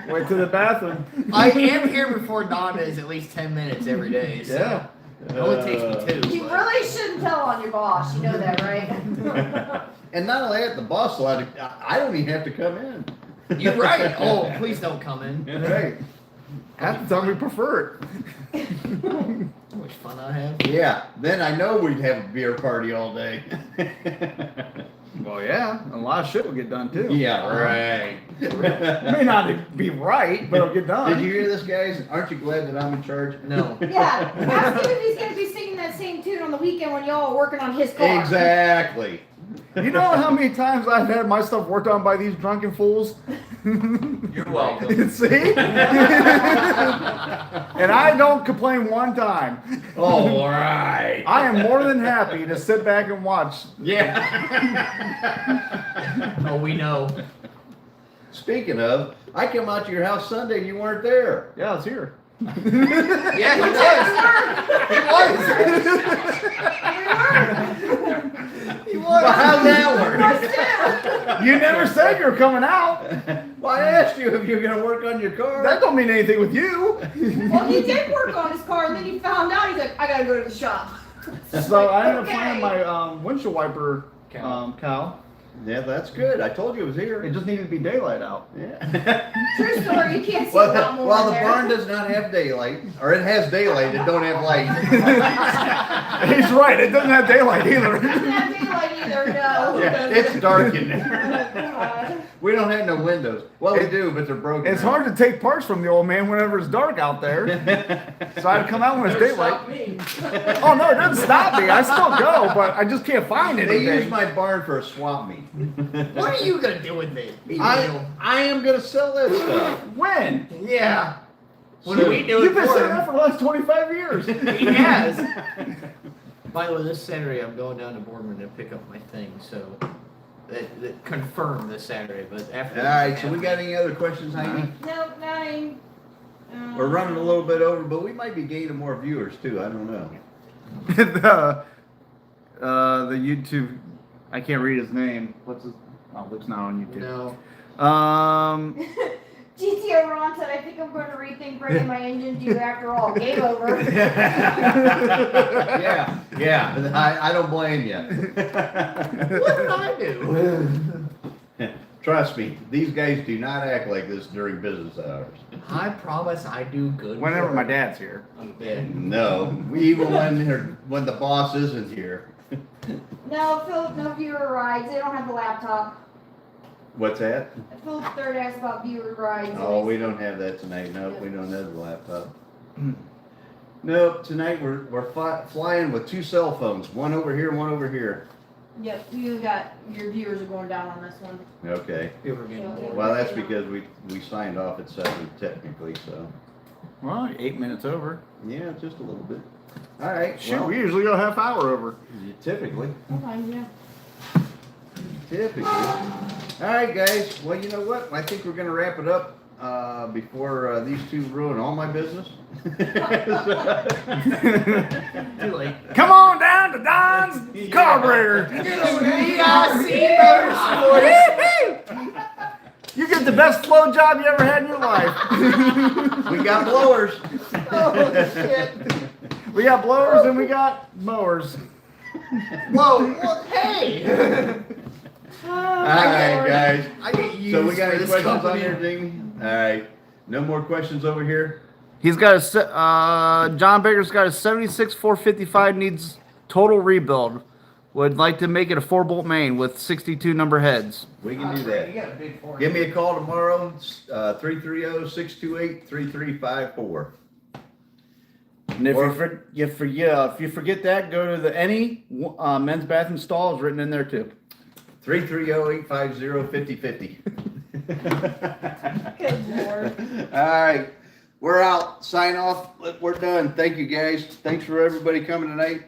Went to the bathroom. I am here before Donna is at least 10 minutes every day. So Yeah. It only takes me 2. You but- really shouldn't tell on your boss, you know that, right? And not only that, the boss allowed to, I don't even have to come in. You're right. Oh, please don't come in. Right. Half the time we prefer it. How much fun I have. Yeah. Then I know we'd have a beer party all day. Well, yeah, a lot of shit will get done too. Yeah. Right. It may not be right, but it'll get done. Did you hear this, guys? Aren't you glad that I'm in charge? No. Yeah, ask him if he's gonna be singing that same tune on the weekend when y'all are working on his car. Exactly. You know how many times I've had my stuff worked on by these drunken fools? You're welcome. See? And I don't complain one time. All right. I am more than happy to sit back and watch. Yeah. Oh, we know. Speaking of, I come out to your house Sunday and you weren't there. Yeah, it's here. Yeah, he was. He was. Well, how's that work? You never said you were coming out. Well, I asked you if you were going to work on your car. That don't mean anything with you. Well, he did work on his car, and then he found out. He's like, I gotta go to the shop. So I ended up Okay. finding my windshield wiper cow. Yeah, that's good. I told you it was here. It just needed to be daylight out. Yeah. True story. You can't see Well, a lot more well, in the there. barn does not have daylight, or it has daylight. It don't have light. He's right. It doesn't have daylight either. It doesn't have daylight either, no. Yeah, it's dark in Oh, there. God. We don't have no windows. Well, we do, but they're broken. It's now. hard to take parts from the old man whenever it's dark out there. So I had to come out when it's daylight. Stop me. Oh no, it doesn't stop me. I still go, but I just can't find They anything. use my barn for a swap meet. What are you gonna do with it? Be real. I am gonna sell that stuff. When? Yeah. What Soon. are we doing You've been for saying him? that for the last 25 years. He has. By the way, this Saturday I'm going down to Boardman to pick up my thing, so that confirmed this Saturday. But after. All right, so we got any other questions, Heidi? No, nine. We're running a little bit over, but we might be gaining more viewers too. I don't know. The YouTube, I can't read his name. What's his? Oh, it's not on YouTube. No. GTO Ron said, I think I'm going to rethink bringing my engine to you after all. Game over. Yeah, I don't blame you. What did I do? Trust me, these guys do not act like this during business hours. I promise I do good. Whenever my work. dad's here. Yeah. No, even when the boss isn't here. No, Philip, no viewer rides. They don't have the laptop. What's that? Philip third asked about viewer rides. Oh, we don't have that tonight. No, we don't have the laptop. Nope, tonight we're flying with 2 cell phones. One over here, one over here. Yep, you got your viewers are going down on this one. Okay. People are getting bored. Well, that's because we signed off at 7 technically, so. Well, 8 minutes over. Yeah, just a little bit. All right. Shoot, well, we usually go a half hour over. typically. Sometimes, yeah. Typically. All right, guys. Well, you know what? I think we're going to wrap it up before these two ruin all my business. Too late. Come on down to Don's Carburetor. You get the best flow job you ever had in your life. We got blowers. Oh shit! We got blowers and we got mowers. Whoa! Well, hey! All right, guys. I get used So we got for any this questions on company. there, Jamie? All right. No more questions over here? He's got a John Baker's got a 76 455 needs total rebuild. Would like to make it a 4-bolt main with 62 number heads. We can do that. You got a big forehead. Give me a call tomorrow, 330-628-3354. And if you forget that, go to the any men's bathroom stall is written in there too. 330-850-5050. Good lord. All right. We're out. Sign off. We're done. Thank you, guys. Thanks for everybody coming tonight.